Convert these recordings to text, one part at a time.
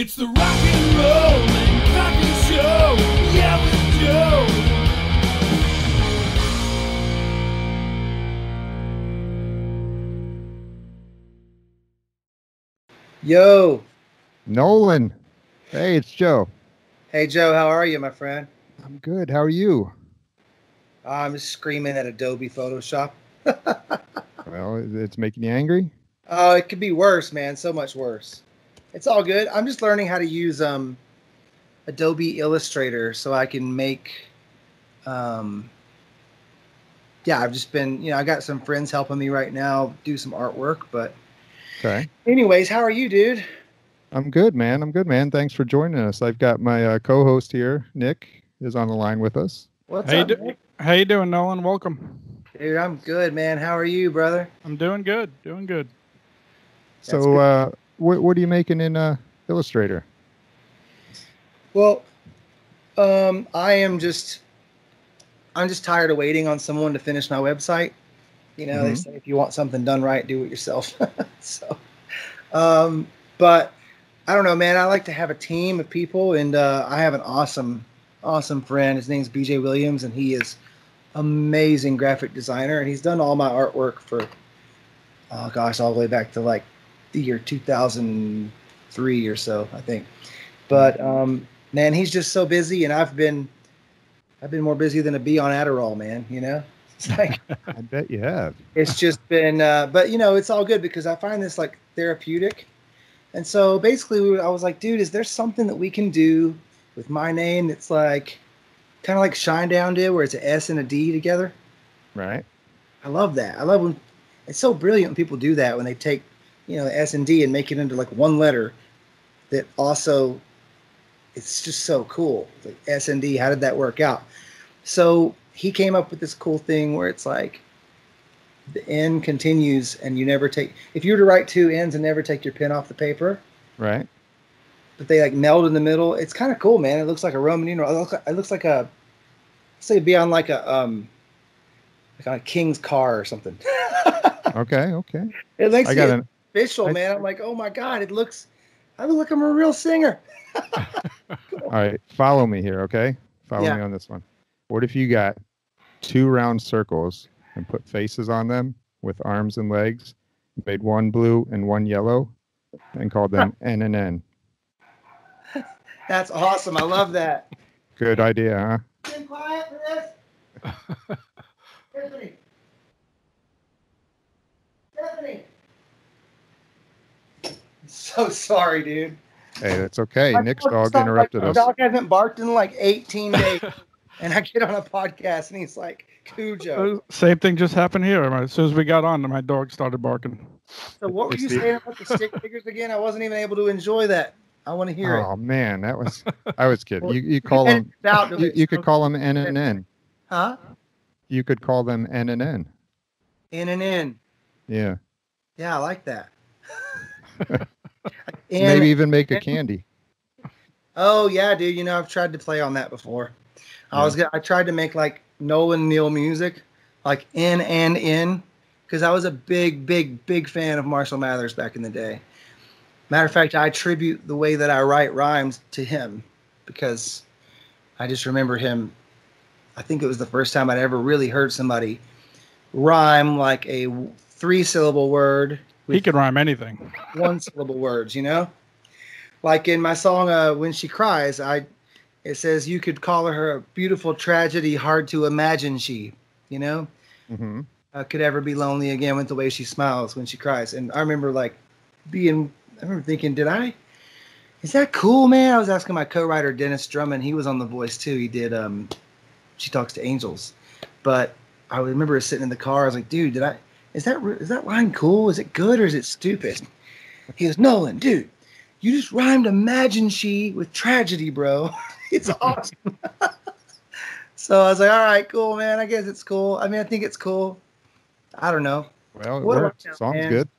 It's the rock and roll and coffee show. Yeah, with Joe. Yo. Nolan. Hey, it's Joe. Hey, Joe. How are you, my friend? I'm good. How are you? I'm just screaming at Adobe Photoshop. Well, it's making you angry? Oh, it could be worse, man. So much worse. It's all good. I'm just learning how to use Adobe Illustrator so I can make I've just been, I got some friends helping me right now do some artwork, but Okay. anyways, how are you, dude? I'm good, man. Thanks for joining us. I've got my co-host here, Nick, is on the line with us. What's up, Nick? How you doing, Nolan? Welcome. Dude, I'm good, man. How are you, brother? I'm doing good. Doing good. So, what are you making in Illustrator? Well, I'm just tired of waiting on someone to finish my website. They say if you want something done right, do it yourself. So, but I don't know, man. I like to have a team of people, and I have an awesome friend. His name's BJ Williams, and he is amazing graphic designer, and he's done all my artwork for, all the way back to like the year 2003 or so, I think. But man, he's just so busy, and I've been more busy than a bee on Adderall, man. It's like I bet you have. It's just been, but it's all good because I find this like therapeutic. And so basically, I was like, dude, is there something that we can do with my name that's like kind of like Shine Down did, where it's an S and a D together? Right. I love that. I love when it's so brilliant when people do that, when they take, the S and D and make it into like one letter that also, it's just so cool. It's like S and D, how did that work out? So he came up with this cool thing where it's like the N continues and you never take, if you were to write two N's and never take your pen off the paper. Right. But they like meld in the middle. It's kind of cool, man. It looks like a Roman numeral. It looks like a, say it'd be on like a king's car or something. Okay. It makes it official, man. I'm like, oh my God, I look like I'm a real singer. Cool. All right, follow me here, okay? Follow me on this one. What if you got two round circles and put faces on them with arms and legs, made one blue and one yellow, and called them N and N? That's awesome. I love that. Good idea, huh? Been quiet for this. Stephanie. So sorry, dude. Hey, that's okay. Nick's dog interrupted us. The dog hasn't barked in like 18 days. And I get on a podcast and he's like, Cujo. Same thing just happened here. As soon as we got on, my dog started barking. So what were you saying about the stick figures again? I wasn't even able to enjoy that. I want to hear it. Oh man, I was kidding. You call them. You could call them N and N. Huh? You could call them N and N. N and N. Yeah. Yeah, I like that. Maybe even make a candy. Oh yeah, dude. I've tried to play on that before. I tried to make like Nolan Neal music, like N and N, because I was a big fan of Marshall Mathers back in the day. Matter of fact, I attribute the way that I write rhymes to him because I just remember him. I think it was the first time I'd ever really heard somebody rhyme like a 3-syllable word. He could rhyme anything. 1-syllable words, Like in my song, When She Cries, it says you could call her a beautiful tragedy, hard to imagine she, Mm-hmm. Could ever be lonely again with the way she smiles when she cries. And I remember thinking, is that cool, man? I was asking my co-writer, Dennis Drummond. He was on The Voice too. He did, She Talks to Angels. But I remember sitting in the car. I was like, dude, is that line cool? Is it good or is it stupid? He goes, Nolan, dude, you just rhymed imagine she with tragedy, bro. It's awesome. So I was like, all right, cool, man. I guess it's cool. I think it's cool. I don't know. Well, it works. Song's good.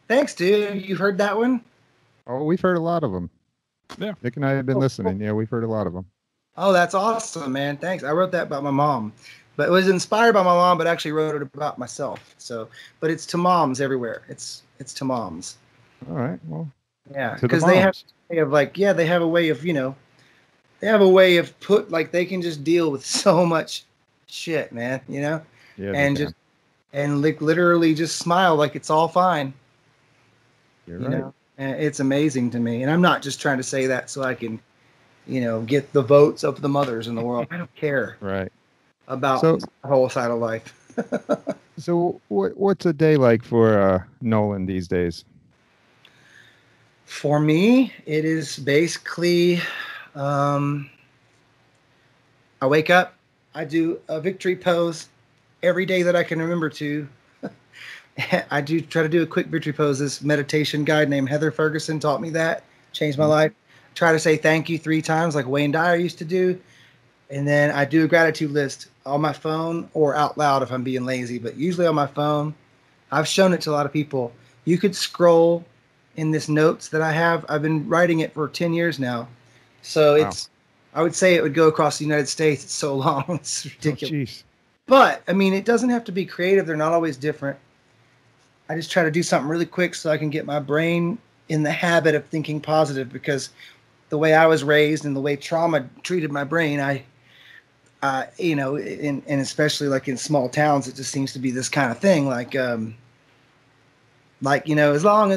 Thanks, dude. You heard that one? Oh, we've heard a lot of them. Yeah. Nick and I have been listening. Yeah, we've heard a lot of them. Oh, that's awesome, man. Thanks. I wrote that about my mom. But it was inspired by my mom, but actually wrote it about myself. So, but it's to moms everywhere. It's to moms. All right. Well, yeah, because they have way of like, yeah, they have a way of, they have a way of they can just deal with so much shit, man, Yeah, and just, and like literally just smile like it's all fine. You're right. And it's amazing to me. And I'm not just trying to say that so I can, get the votes of the mothers in the world. I don't care Right. about the whole side of life. So what's a day like for Nolan these days? For me, it is basically, I wake up, I do a victory pose every day that I can remember to. I do try to do a quick victory pose. This meditation guide named Heather Ferguson taught me that, changed my life. Try to say thank you 3 times like Wayne Dyer used to do. And then I do a gratitude list on my phone or out loud if I'm being lazy, but usually on my phone. I've shown it to a lot of people. You could scroll in this notes that I have. I've been writing it for 10 years now. So I would say it would go across the United States. It's so long. It's ridiculous. But I mean, it doesn't have to be creative. They're not always different. I just try to do something really quick so I can get my brain in the habit of thinking positive, because the way I was raised and the way trauma treated my brain, and especially like in small towns, it just seems to be this kind of thing. As long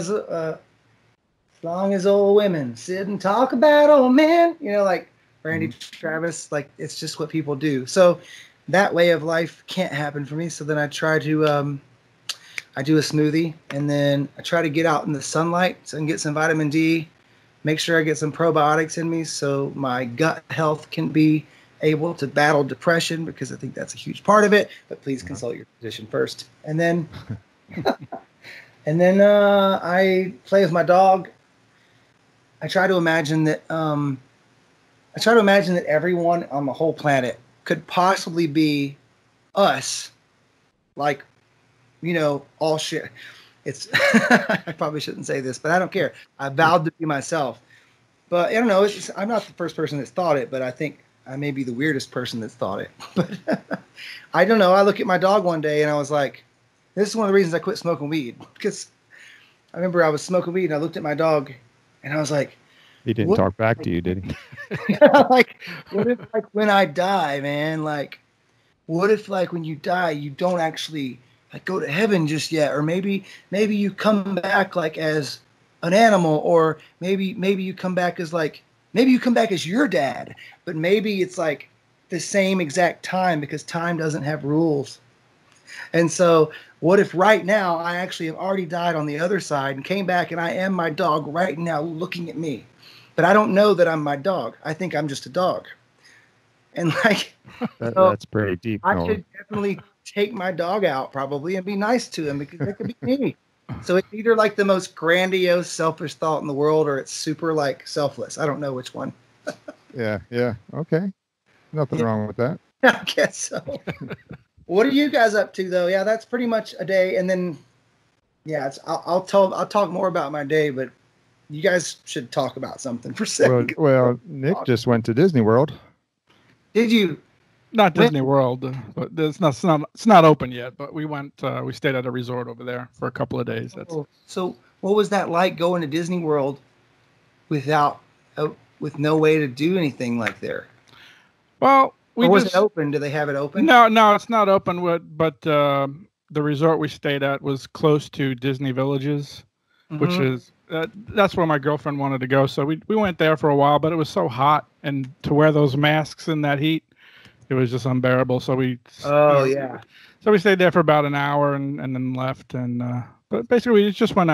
as old women sit and talk about old men, like Randy Travis, like it's just what people do. So that way of life can't happen for me. So then I try to, I do a smoothie, and then I try to get out in the sunlight so I can get some vitamin D, make sure I get some probiotics in me so my gut health can be able to battle depression, because I think that's a huge part of it. But please consult your physician first. And then I play with my dog. I try to imagine that everyone on the whole planet could possibly be us, like, all shit. It's I probably shouldn't say this, but I don't care. I vowed to be myself. But I don't know. I'm not the first person that's thought it, but I think I may be the weirdest person that's thought it. But I don't know. I look at my dog one day and I was like, this is one of the reasons I quit smoking weed, because I remember I was smoking weed and I looked at my dog and I was like, he didn't talk back to you, did he? Like, what if like when I die, man, like, what if like when you die, you don't actually like go to heaven just yet? Or maybe you come back like as an animal, or maybe you come back as your dad, but maybe it's like the same exact time, because time doesn't have rules. And so what if right now I actually have already died on the other side and came back and I am my dog right now looking at me, but I don't know that I'm my dog. I think I'm just a dog. And like, that's pretty deep. I should definitely take my dog out probably and be nice to him, because it could be me. So it's either like the most grandiose, selfish thought in the world, or it's super like selfless. I don't know which one. Yeah. Okay. Nothing wrong with that. I guess so. What are you guys up to though? Yeah, that's pretty much a day. And then, yeah, I'll talk more about my day, but you guys should talk about something for a second. Well, Nick just went to Disney World. Did you? Not Disney World, but it's not open yet. But we went. We stayed at a resort over there for a couple of days. So what was that like going to Disney World with no way to do anything like there? Well, was it open? Do they have it open? No, it's not open. But the resort we stayed at was close to Disney Villages, which is that's where my girlfriend wanted to go. So we went there for a while, but it was so hot, and to wear those masks in that heat, it was just unbearable. So so we stayed there for about an hour and then left. And but basically we just went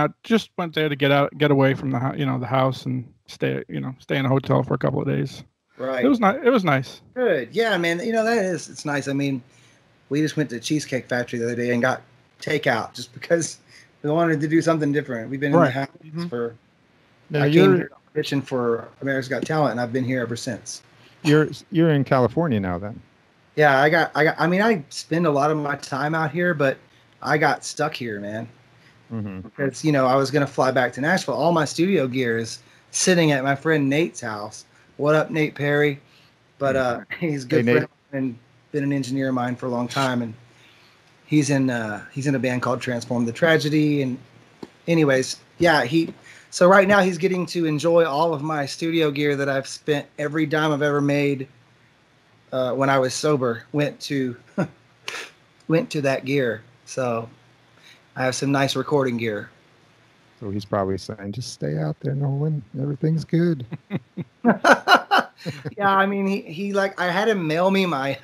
there to get away from the house and stay in a hotel for a couple of days. Right. It was nice. Good. Yeah, man. It's nice. I mean, we just went to Cheesecake Factory the other day and got takeout just because we wanted to do something different. We've been in the house for. I came here to audition for America's Got Talent, and I've been here ever since. You're in California now, then? Yeah, I spend a lot of my time out here, but I got stuck here, man. Because I was gonna fly back to Nashville. All my studio gear is sitting at my friend Nate's house. What up, Nate Perry? But he's a good friend and been an engineer of mine for a long time, and he's in a band called Transform the Tragedy, and anyways, yeah, so right now he's getting to enjoy all of my studio gear that I've spent every dime I've ever made when I was sober went to that gear. So I have some nice recording gear. So he's probably saying, just stay out there, Nolan. Everything's good. Yeah, I mean, he like, I had him mail me my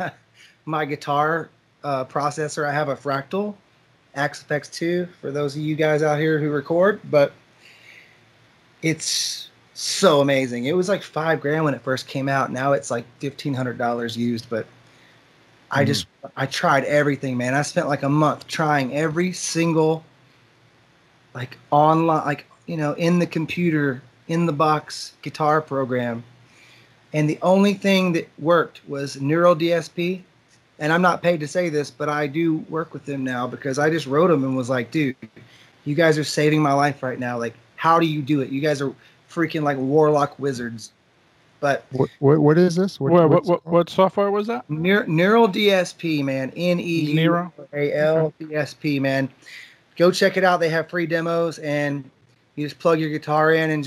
guitar processor. I have a Fractal Axe 2 for those of you guys out here who record, but it's so amazing. It was like $5,000 when it first came out. Now it's like $1,500 used, but I tried everything, man. I spent like a month trying every single like online, like, you know, in the computer, in the box guitar program. And the only thing that worked was Neural DSP. And I'm not paid to say this, but I do work with them now because I just wrote them and was like, dude, you guys are saving my life right now. Like, how do you do it? You guys are freaking like warlock wizards. But what is this? What software was that? Neural DSP, man. Neural DSP, man. Go check it out. They have free demos, and you just plug your guitar in, and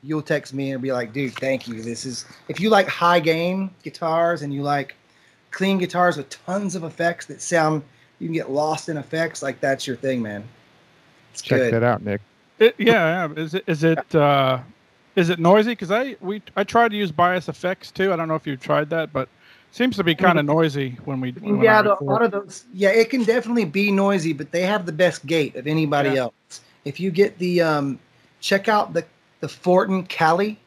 you'll text me and be like, dude, thank you. This is, if you like high gain guitars and you like clean guitars with tons of effects that sound, you can get lost in effects, like that's your thing, man. It's Check good. that out, Nick. Yeah. Is it noisy? Because I tried to use bias effects too. I don't know if you've tried that, but it seems to be kind of noisy when we. Yeah, a lot of those. Yeah, it can definitely be noisy, but they have the best gate of anybody else. If you get the check out the Fortin Cali,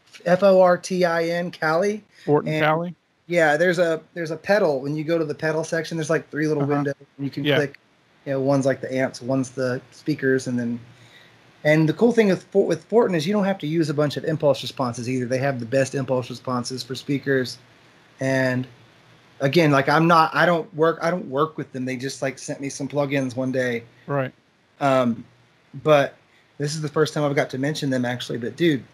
Fortin Cali. Fortin Cali. Yeah, there's a pedal. When you go to the pedal section, there's like 3 little windows, and you can click. You know, one's like the amps, one's the speakers, and the cool thing with Fortin is you don't have to use a bunch of impulse responses either. They have the best impulse responses for speakers, and again, like I don't work with them. They just like sent me some plugins one day, right? But this is the first time I've got to mention them actually. But dude,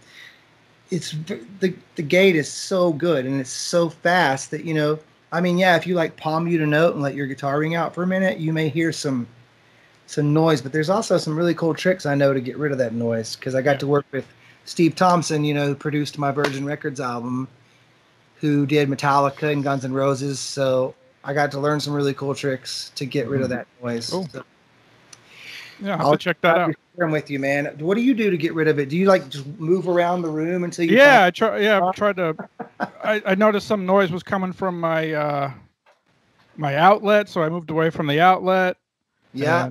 it's the gate is so good and it's so fast that, you know, I mean, yeah, if you like palm mute a note and let your guitar ring out for a minute, you may hear some noise, but there's also some really cool tricks I know to get rid of that noise, because I got to work with Steve Thompson, you know, who produced my Virgin Records album, who did Metallica and Guns N' Roses. So I got to learn some really cool tricks to get rid of that noise. Cool. So, yeah, I'll check that out. Share them with you, man. What do you do to get rid of it? Do you like just move around the room until you? Yeah, I tried to. I noticed some noise was coming from my my outlet, so I moved away from the outlet. Yeah.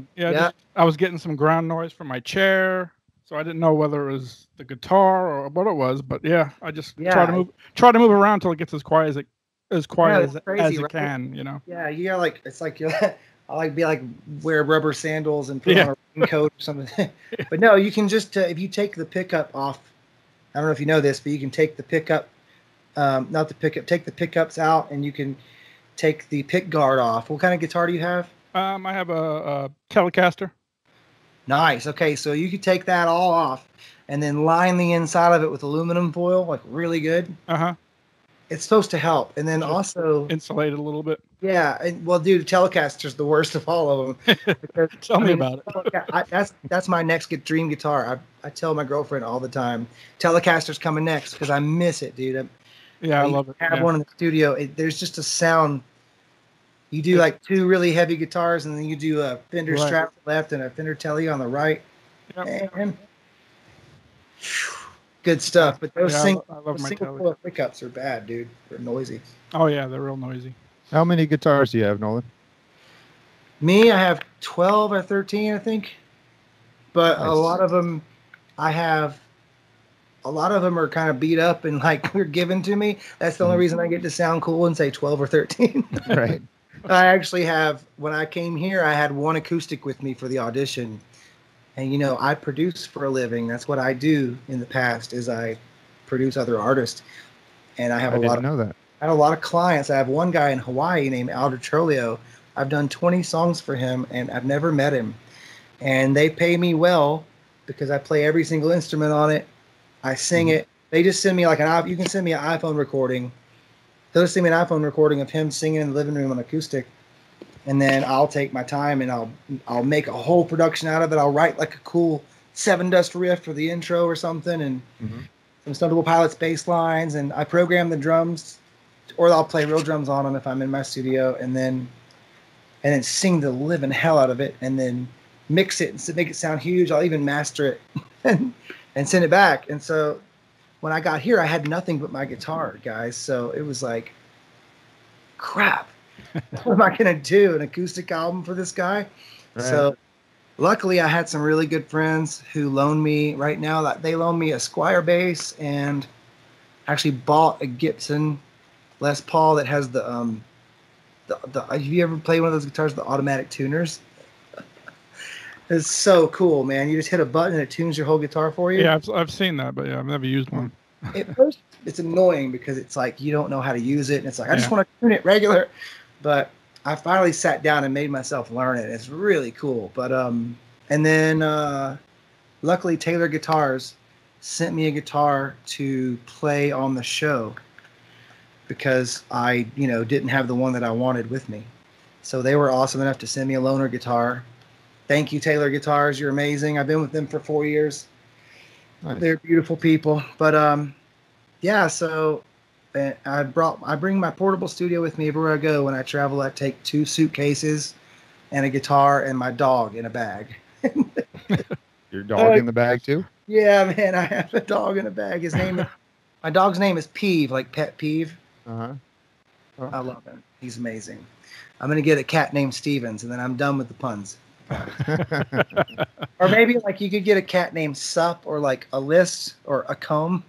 I was getting some ground noise from my chair, so I didn't know whether it was the guitar or what it was. But yeah, I just try to move around until it gets as quiet as it can. You know. Yeah, you got like, it's like I like be like wear rubber sandals and put on a raincoat or something. But no, you can just if you take the pickup off. I don't know if you know this, but you can take the pickup, not the pickup. Take the pickups out, and you can take the pick guard off. What kind of guitar do you have? I have a Telecaster. Nice. Okay, so you could take that all off and then line the inside of it with aluminum foil, like really good. It's supposed to help, and then also insulate it a little bit. Yeah, and, well, dude, Telecaster's the worst of all of them. Because, Tell me about it. That's my next dream guitar. I tell my girlfriend all the time, Telecaster's coming next, because I miss it, dude. I love it. I have one in the studio. There's just a sound. You do like 2 really heavy guitars, and then you do a Fender Strat on the left and a Fender Tele on the right. And good stuff. But those single coil pickups are bad, dude. They're noisy. Oh yeah, they're real noisy. How many guitars do you have, Nolan? Me, I have 12 or 13, I think. But nice. A lot of them are kind of beat up and like were given to me. That's the only reason I get to sound cool and say 12 or 13. Right. I actually have, when I came here, I had one acoustic with me for the audition. And, you know, I produce for a living. That's what I do in the past, is I produce other artists. And I didn't know that. I had a lot of clients. I have one guy in Hawaii named Alder Trolio. I've done 20 songs for him, and I've never met him. And they pay me well because I play every single instrument on it. I sing it. They just send me like you can send me an iPhone recording. They'll send me an iPhone recording of him singing in the living room on acoustic. and then I'll take my time and I'll make a whole production out of it. I'll write like a cool Seven Dust riff for the intro or something, and some Stone Temple Pilots bass lines, and I program the drums, or I'll play real drums on them if I'm in my studio, and then sing the living hell out of it, and then mix it and make it sound huge. I'll even master it and send it back. And so when I got here, I had nothing but my guitar, guys. So it was like, crap, what am I going to do? An acoustic album for this guy? Right. So luckily I had some really good friends who loaned me right now that they loaned me a Squier bass, and actually bought a Gibson Les Paul that has the have you ever played one of those guitars, the automatic tuners? It's so cool, man. You just hit a button and it tunes your whole guitar for you. Yeah, I've seen that, but yeah, I've never used one. At first, it's annoying because it's like you don't know how to use it, and it's like I just want to tune it regular. But I finally sat down and made myself learn it. It's really cool. But and then luckily Taylor Guitars sent me a guitar to play on the show because I didn't have the one that I wanted with me. So they were awesome enough to send me a loaner guitar. Thank you, Taylor Guitars. You're amazing. I've been with them for 4 years. Nice. They're beautiful people. But yeah, so I bring my portable studio with me everywhere I go. When I travel, I take 2 suitcases and a guitar and my dog in a bag. Your dog in the bag too? Yeah, man, I have a dog in a bag. My dog's name is Peeve, like Pet Peeve. Uh-huh. Oh. I love him. He's amazing. I'm gonna get a cat named Stevens, and then I'm done with the puns. Or maybe like you could get a cat named Sup, or like a list, or a comb.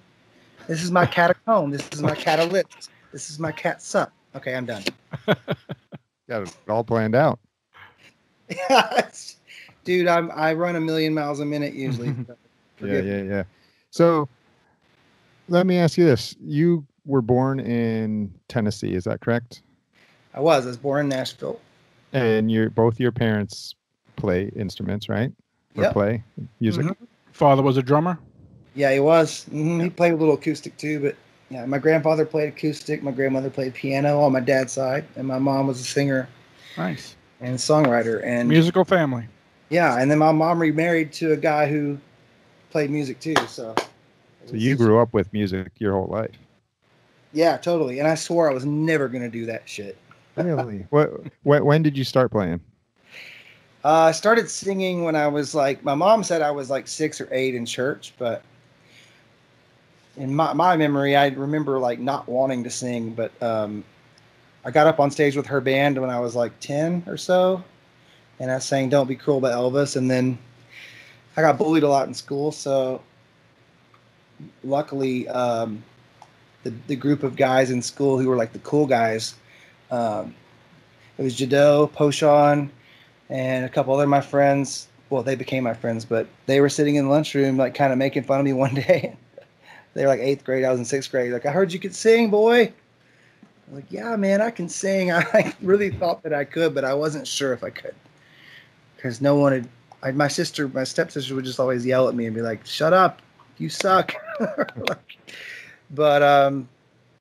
This is my cat a comb. This is my cat a list. This is my cat Sup. Okay, I'm done. Got it all planned out. Dude, I run 1,000,000 miles a minute usually. Yeah. So let me ask you this: you were born in Tennessee, is that correct? I was born in Nashville. And both your parents play instruments, right? Or yep. Play music? Mm-hmm. Father was a drummer? Yeah, he was. Mm-hmm. He played a little acoustic too, but yeah, my grandfather played acoustic, my grandmother played piano on my dad's side, and my mom was a singer. Nice. And songwriter. And musical family. Yeah, and then my mom remarried to a guy who played music too, so you grew up with music your whole life. Yeah, totally. And I swore I was never going to do that shit. Really? When did you start playing? I started singing when I was like, my mom said I was like 6 or 8 in church, but in my memory, I remember like not wanting to sing, but I got up on stage with her band when I was like 10 or so, and I sang Don't Be Cruel by Elvis, and then I got bullied a lot in school, so luckily the group of guys in school who were like the cool guys, it was Jado, Poshon, and a couple other of my friends. Well, they became my friends, but they were sitting in the lunchroom like kind of making fun of me one day. They were like 8th grade, I was in 6th grade. Like, I heard you could sing, boy. I'm like, yeah, man, I can sing. I really thought that I could, but I wasn't sure if I could. Because no one had, my stepsister would just always yell at me and be like, shut up, you suck. But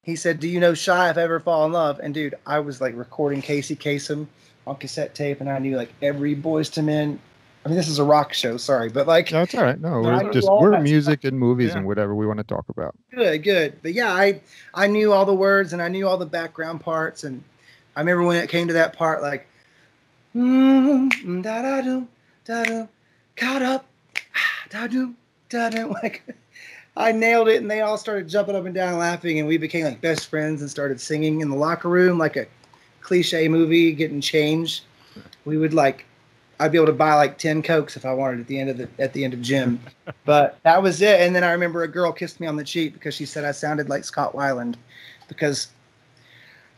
he said, do you know Shy If I Ever Fall in Love? And dude, I was like recording Casey Kasem on cassette tape, and I knew like every Boys to Men. I mean, this is a rock show, sorry, but like, no, it's all right. No, we're music and movies and whatever we want to talk about. Good. But yeah, I knew all the words and I knew all the background parts, and I remember when it came to that part, like, da da doo da doo, caught up, da doo da doo, like, I nailed it, and they all started jumping up and down laughing, and we became like best friends and started singing in the locker room like a cliche movie getting changed. We would like, I'd be able to buy like 10 Cokes if I wanted at the end of gym. But that was it. And then I remember a girl kissed me on the cheek because she said I sounded like Scott Weiland, because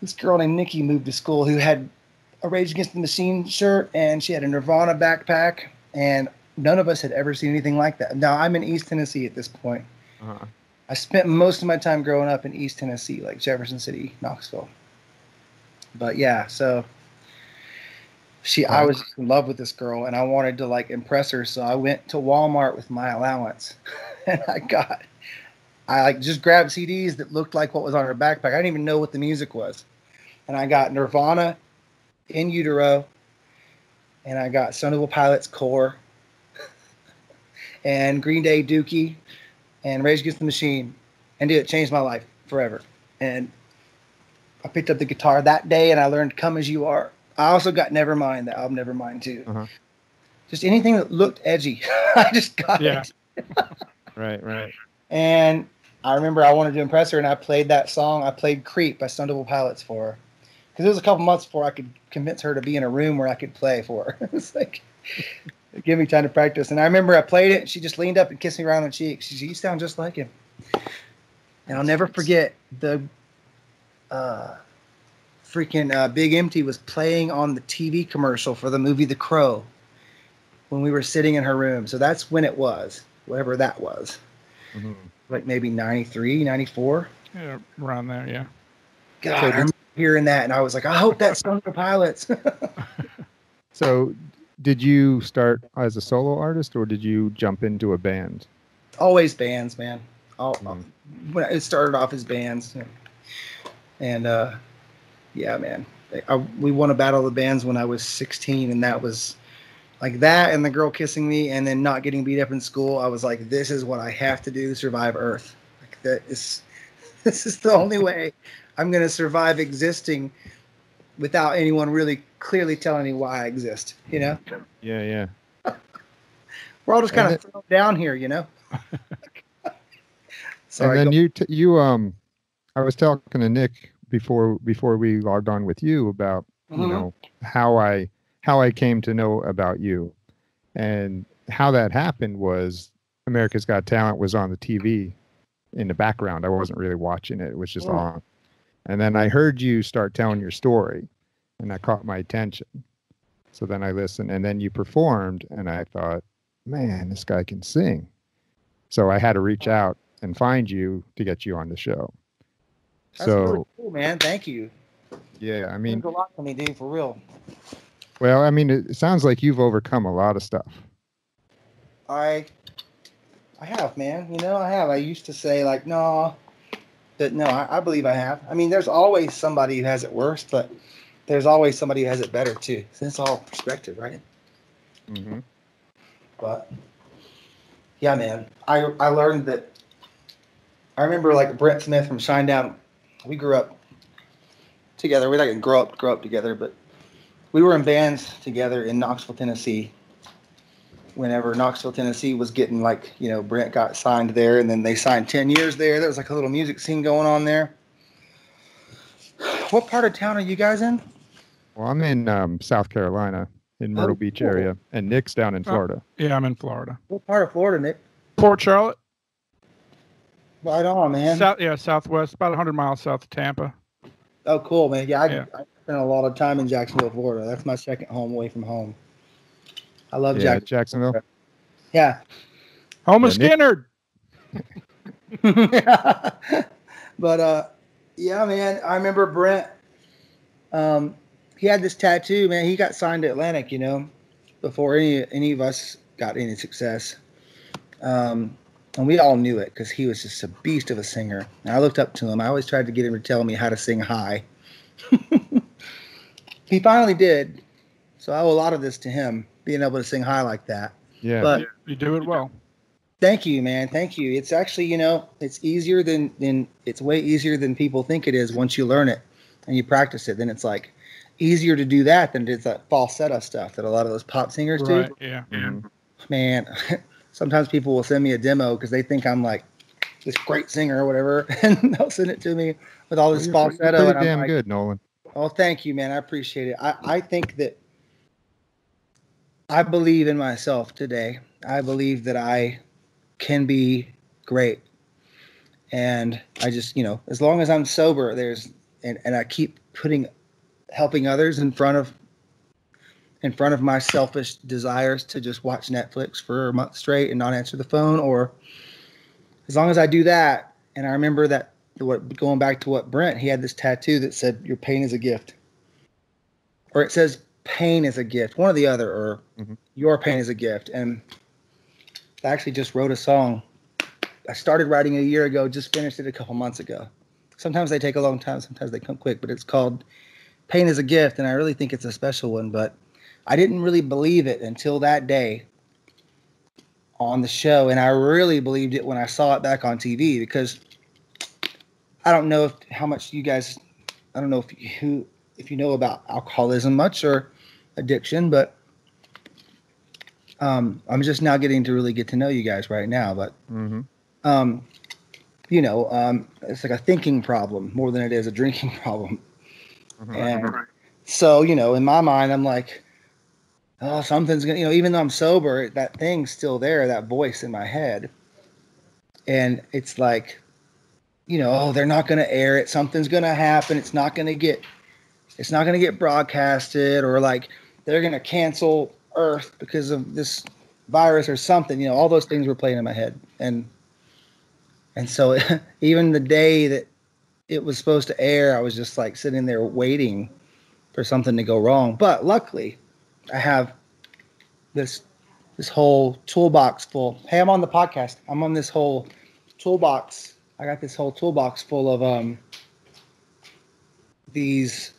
this girl named Nikki moved to school who had a Rage Against the Machine shirt, and she had a Nirvana backpack, and none of us had ever seen anything like that. Now I'm in East Tennessee at this point. Uh-huh. I spent most of my time growing up in East Tennessee, like Jefferson City, Knoxville. But yeah, so I was in love with this girl, and I wanted to like impress her. So I went to Walmart with my allowance, and I like just grabbed CDs that looked like what was on her backpack. I didn't even know what the music was. And I got Nirvana, In Utero, and I got Stone Temple Pilots Core, and Green Day Dookie, and Rage Against the Machine, and dude, it changed my life forever. And I picked up the guitar that day, and I learned "Come As You Are." I also got Nevermind, the album Nevermind too. Uh-huh. Just anything that looked edgy, I just got it. Right. And I remember I wanted to impress her, and I played that song. I played "Creep" by Stone Temple Pilots for her. Because it was a couple months before I could convince her to be in a room where I could play for her. It was like, give me time to practice. And I remember I played it, and she just leaned up and kissed me right on the cheek. She said, "You sound just like him." And I'll never forget the freaking Big Empty was playing on the TV commercial for the movie The Crow when we were sitting in her room. So that's when it was, whatever that was. Mm-hmm. Like maybe 93, 94. Yeah, around there, yeah. God, I remember hearing that, and I was like, I hope that's Stone Temple Pilots. So, did you start as a solo artist, or did you jump into a band? Always bands, man. When it started off as bands, and yeah, man. We won a battle of the bands when I was 16, and that was like that, and the girl kissing me, and then not getting beat up in school. I was like, this is what I have to do to survive Earth. Like this is the only way I'm going to survive existing without anyone really clearly telling me why I exist, you know? Yeah. We're all just kind of thrown down here, you know? Sorry. And then I was talking to Nick before we logged on with you about, you know, how I came to know about you. And how that happened was America's Got Talent was on the TV in the background. I wasn't really watching it. It was just on. And then I heard you start telling your story, and that caught my attention. So then I listened, and then you performed, and I thought, man, this guy can sing. So I had to reach out and find you to get you on the show. That's really cool, man. Thank you. Yeah, I mean, it means a lot to me, dude, for real. Well, I mean, it sounds like you've overcome a lot of stuff. I have, man. You know, I have. I used to say, like, no, but no, I believe I have. I mean, there's always somebody who has it worse, but there's always somebody who has it better, too. So it's all perspective, right? Mm-hmm. But, yeah, man. I learned that. I remember, like, Brent Smith from Shine Down. We grew up together. We didn't grow up together, but we were in bands together in Knoxville, Tennessee. Whenever Knoxville, Tennessee was getting, like, you know, Brent got signed there, and then they signed 10 years there. There was like a little music scene going on there. What part of town are you guys in? Well, I'm in South Carolina, in Myrtle Beach area, and Nick's down in Florida. Yeah, I'm in Florida. What part of Florida, Nick? Port Charlotte. Right on, man. Southwest, about 100 miles south of Tampa. Oh, cool, man. Yeah, I spent a lot of time in Jacksonville, Florida. That's my second home away from home. I love Jacksonville. Yeah. Home of Skinner. But yeah, man. I remember Brent. He had this tattoo, man. He got signed to Atlantic, you know, before any of us got any success. And we all knew it because he was just a beast of a singer. And I looked up to him. I always tried to get him to tell me how to sing high. He finally did. So I owe a lot of this to him, being able to sing high like that. Yeah, but you do it well. Thank you, man. Thank you. It's actually, you know, it's easier than it's way easier than people think it is once you learn it and you practice it. Then it's like easier to do that than it's that falsetto stuff that a lot of those pop singers do. Yeah. Mm-hmm. Man, sometimes people will send me a demo because they think I'm like this great singer or whatever, and they'll send it to me with all this falsetto. You're pretty damn good, Nolan. Oh, thank you, man. I appreciate it. I think that I believe in myself today. I believe that I can be great. And I just, you know, as long as I'm sober, and I keep helping others in front of my selfish desires to just watch Netflix for a month straight and not answer the phone, or as long as I do that. And I remember that going back to what Brent, he had this tattoo that said, "Your pain is a gift," or it says pain is a gift, one or the other, or your pain is a gift. And I actually just wrote a song. I started writing a year ago, just finished it a couple months ago. Sometimes they take a long time, sometimes they come quick, but it's called pain is a gift, and I really think it's a special one, but I didn't really believe it until that day on the show, and I really believed it when I saw it back on TV, because I don't know how much you guys, I don't know if you know about alcoholism much or addiction, but I'm just now getting to really get to know you guys right now, but it's like a thinking problem more than it is a drinking problem. And so, in my mind, I'm like, oh, something's going to, even though I'm sober, that thing's still there, that voice in my head. And it's like, oh, they're not going to air it. Something's going to happen. It's not going to get broadcasted, or like they're going to cancel Earth because of this virus or something. All those things were playing in my head. And so even the day that it was supposed to air, I was just like sitting there waiting for something to go wrong. But luckily, I have this whole toolbox full. Hey, I'm on the podcast. I'm on this whole toolbox. I got this whole toolbox full of these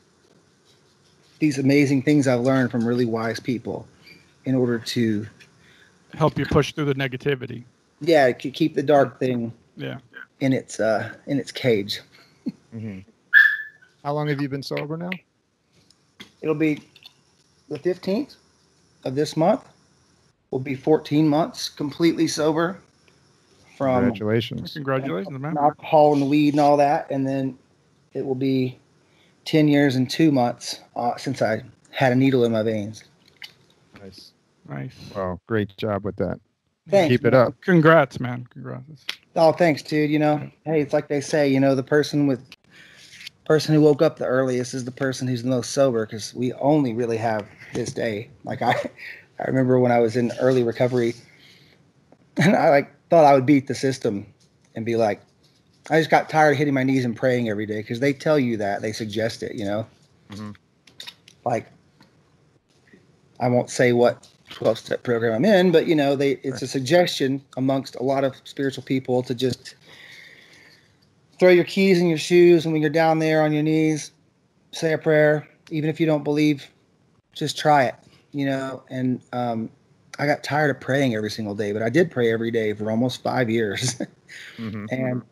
amazing things I've learned from really wise people in order to help you push through the negativity. Yeah, keep the dark thing in its cage. How long have you been sober now? It'll be the 15th of this month. Will be 14 months completely sober from Congratulations, man. Alcohol and weed and all that, and then it will be 10 years and 2 months since I had a needle in my veins. Nice. Well, great job with that. Thanks, Keep it up. Congrats, man. Congrats. Oh, thanks, dude. Hey, it's like they say, the person who woke up the earliest is the person who's the most sober, because we only really have this day. Like I remember when I was in early recovery, and I thought I would beat the system and be like, I just got tired of hitting my knees and praying every day, because they tell you that, they suggest it, Like, I won't say what 12-step program I'm in, but it's a suggestion amongst a lot of spiritual people to just throw your keys in your shoes, and when you're down there on your knees, say a prayer. Even if you don't believe, just try it, and I got tired of praying every single day, but I did pray every day for almost 5 years. And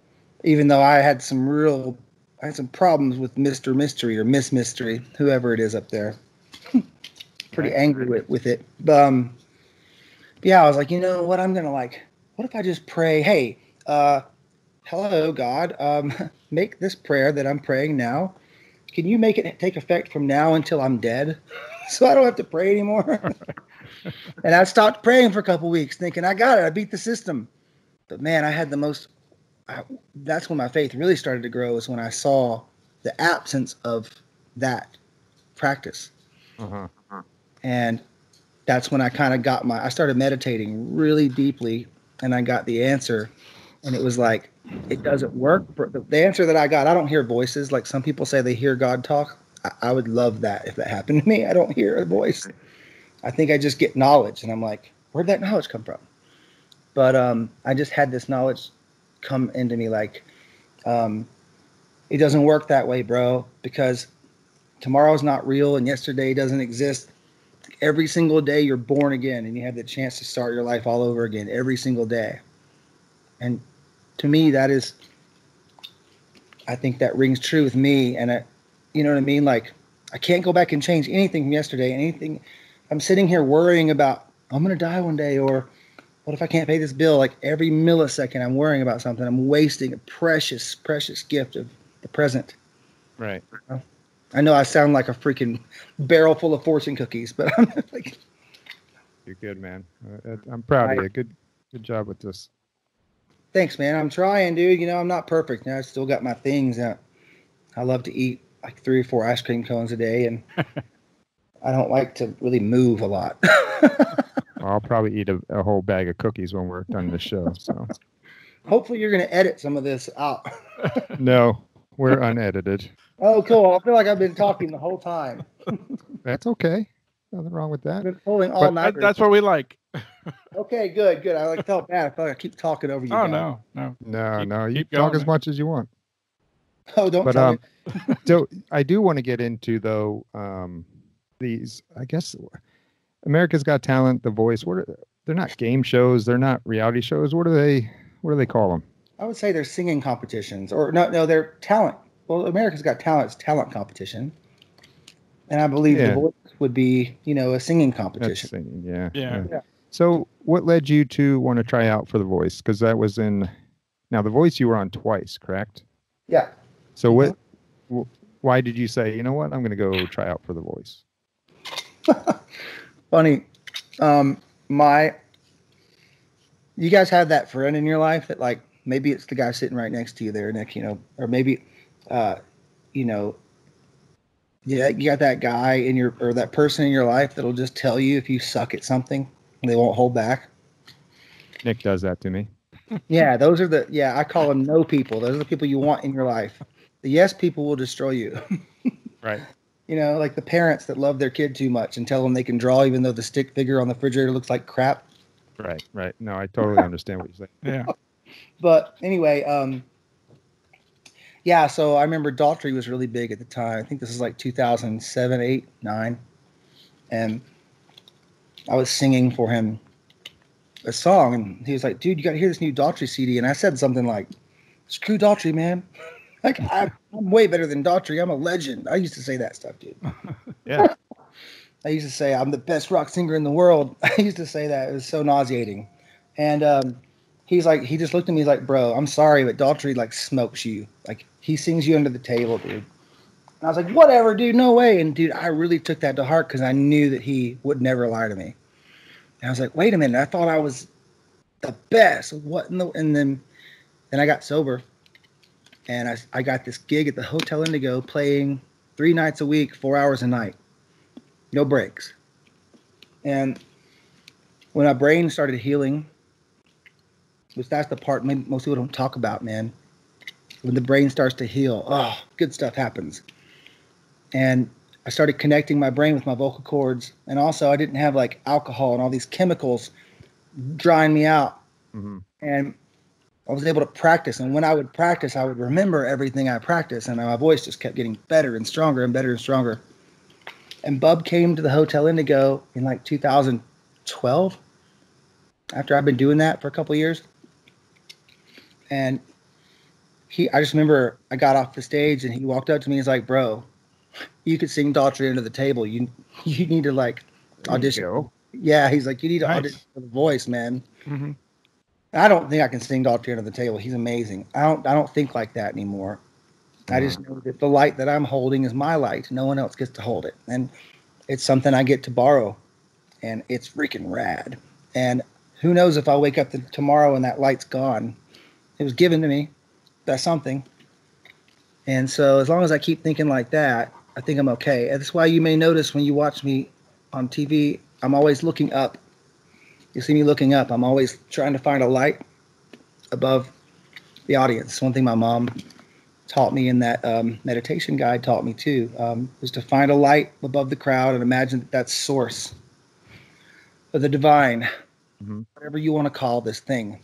even though I had some problems with Mr. Mystery or Miss Mystery, whoever it is up there, pretty angry with it. I was like, what, I'm gonna what if I just pray, hey, hello God, make this prayer that I'm praying now, can you make it take effect from now until I'm dead, so I don't have to pray anymore? And I stopped praying for a couple weeks, thinking I got it, I beat the system. But man, I had that's when my faith really started to grow, is when I saw the absence of that practice. And that's when I kind of I started meditating really deeply, and I got the answer. And it was like, it doesn't work. The answer that I got, I don't hear voices. Like some people say they hear God talk. I would love that if that happened to me. I don't hear a voice. I think I just get knowledge, and I'm like, where'd that knowledge come from? But I just had this knowledge come into me like, it doesn't work that way, bro, because tomorrow's not real and yesterday doesn't exist. Every single day you're born again, and you have the chance to start your life all over again every single day. And to me, I think that rings true with me. And you know what I mean? Like, I can't go back and change anything from yesterday. Anything. I'm sitting here worrying about, I'm going to die one day, or what if I can't pay this bill? Like every millisecond I'm worrying about something. I'm wasting a precious, precious gift of the present. Right. I know I sound like a freaking barrel full of fortune cookies, but I'm like, you're good, man. I'm proud of you. Good job with this. Thanks, man. I'm trying, dude. I'm not perfect. I still got my things. I love to eat like 3 or 4 ice cream cones a day, and I don't like to really move a lot. I'll probably eat a whole bag of cookies when we're done the show. So hopefully you're going to edit some of this out. No, we're unedited. Oh, cool. I feel like I've been talking the whole time. That's okay. Nothing wrong with that. I've been pulling all night. That's what we like. Okay, good. I felt bad. I felt like I keep talking over you. Oh, guys. no. No. You talk as much as you want. Oh, don't But tell me. so I do want to get into though these. I guess America's Got Talent, The Voice. They're not game shows. They're not reality shows. What do they call them? I would say they're singing competitions, or no, they're talent. Well, America's Got Talent's talent competition, and I believe The Yeah. Voice would be, a singing That's competition. singing. Yeah. Yeah. So what led you to want to try out for The Voice? Because that was now The Voice you were on twice, correct? Yeah. So why did you say, you know what, I'm going to go try out for The Voice? Funny. You guys have that friend in your life that, like, maybe it's the guy sitting right next to you there, Nick, or maybe, yeah, you got that guy or that person in your life that'll just tell you if you suck at something and they won't hold back. Nick does that to me. Yeah, I call them no people. Those are the people you want in your life. The yes people will destroy you. Right. Like the parents that love their kid too much and tell them they can draw even though the stick figure on the refrigerator looks like crap. Right. No, I totally understand what you're saying. Yeah. But anyway, yeah, so I remember Daughtry was really big at the time. I think this is like 2007, 8, 9. And I was singing for him a song, and he was like, dude, you got to hear this new Daughtry CD. And I said something like, screw Daughtry, man. Like, I'm way better than Daughtry. I'm a legend. I used to say that stuff, dude. Yeah. I used to say I'm the best rock singer in the world. I used to say that. It was so nauseating. And he just looked at me, he's like, bro, I'm sorry, but Daughtry, like, smokes you. Like, he sings you under the table, dude. And I was like, whatever, dude, no way. And, dude, I really took that to heart because I knew that he would never lie to me. And I was like, wait a minute, I thought I was the best. What in the... And then I got sober. And I got this gig at the Hotel Indigo playing 3 nights a week, 4 hours a night. No breaks. And when my brain started healing, which that's the part most people don't talk about, man. When the brain starts to heal, good stuff happens. And I started connecting my brain with my vocal cords. And also I didn't have like alcohol and all these chemicals drying me out. Mm-hmm. And I was able to practice. And when I would practice, I would remember everything I practiced. And my voice just kept getting better and stronger and better and stronger. And Bub came to the Hotel Indigo in like 2012 after I've been doing that for a couple of years. And I just remember I got off the stage and he walked up to me and he's like, bro, you could sing Daughtry under the table. You need to like audition. Yeah, he's like, you need to audition for The Voice, man. Mm-hmm. I don't think I can sing Daughtry under the table. He's amazing. I don't think like that anymore. I just know that the light that I'm holding is my light. No one else gets to hold it. And it's something I get to borrow. And it's freaking rad. And who knows if I'll wake up tomorrow and that light's gone. It was given to me. That's something. And so as long as I keep thinking like that, I think I'm okay. And that's why you may notice when you watch me on TV, I'm always looking up. You see me looking up. I'm always trying to find a light above the audience. One thing my mom taught me in that meditation guide taught me too, was to find a light above the crowd and imagine that that's source of the divine, whatever you want to call this thing.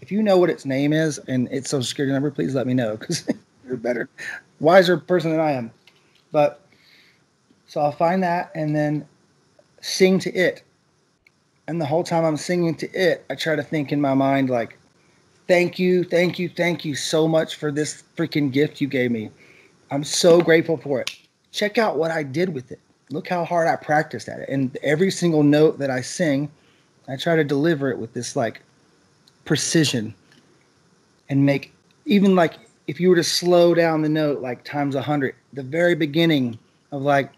If you know what its name is and its social security number, please let me know because you're a better, wiser person than I am. But so I'll find that and then sing to it. And the whole time I'm singing to it, I try to think in my mind like, thank you so much for this freaking gift you gave me. I'm so grateful for it. Check out what I did with it. Look how hard I practiced at it. And every single note that I sing, I try to deliver it with this like precision and make, even like if you were to slow down the note like times 100, the very beginning of like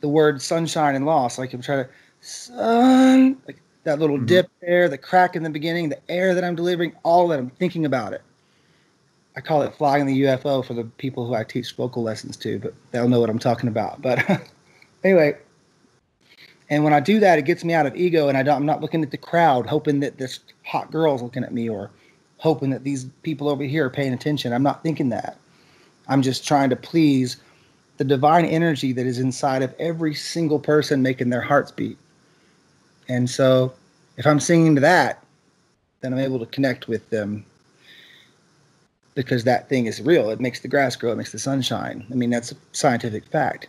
the word sunshine and loss, like I'm trying to sun, like that little dip there, the crack in the beginning, the air that I'm delivering, all that I'm thinking about it. I call it flying the UFO for the people who I teach vocal lessons to, but they'll know what I'm talking about. But anyway, and when I do that, it gets me out of ego, and I'm not looking at the crowd, hoping that this hot girl's looking at me or hoping that these people over here are paying attention. I'm not thinking that. I'm just trying to please the divine energy that is inside of every single person making their hearts beat. And so if I'm singing to that, then I'm able to connect with them because that thing is real. It makes the grass grow. It makes the sun shine. I mean, that's a scientific fact.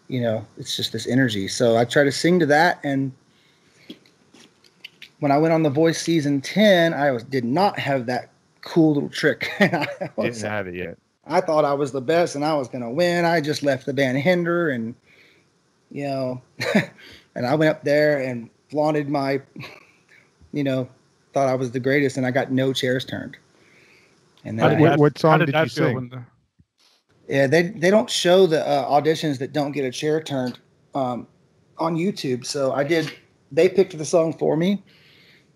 You know, it's just this energy. So I try to sing to that. And when I went on The Voice season 10, did not have that cool little trick. Didn't have it yet. I thought I was the best and I was going to win. I just left the band Hinder and, you know, and I went up there and flaunted my, you know, thought I was the greatest, and I got no chairs turned. And then what song did you sing? Yeah, they don't show the auditions that don't get a chair turned on YouTube. So they picked the song for me.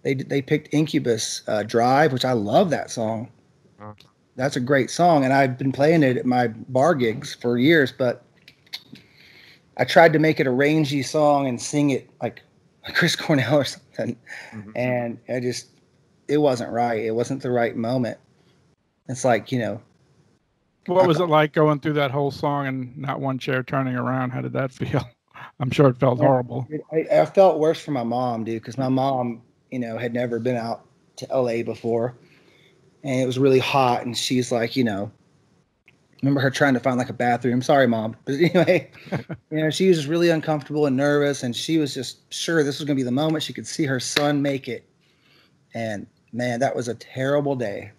They picked Incubus Drive, which I love that song. That's a great song, and I've been playing it at my bar gigs for years, but I tried to make it a rangy song and sing it like Chris Cornell or something. Mm-hmm. And it wasn't right. It wasn't the right moment. It's like, you know. What was it like going through that whole song and not one chair turning around? How did that feel? I'm sure it felt horrible. I felt worse for my mom, dude, because my mom, you know, had never been out to LA before. And it was really hot. And she's like, you know, remember her trying to find like a bathroom. Sorry, Mom. But anyway, you know, she was just really uncomfortable and nervous. And she was just sure this was going to be the moment she could see her son make it. And man, that was a terrible day.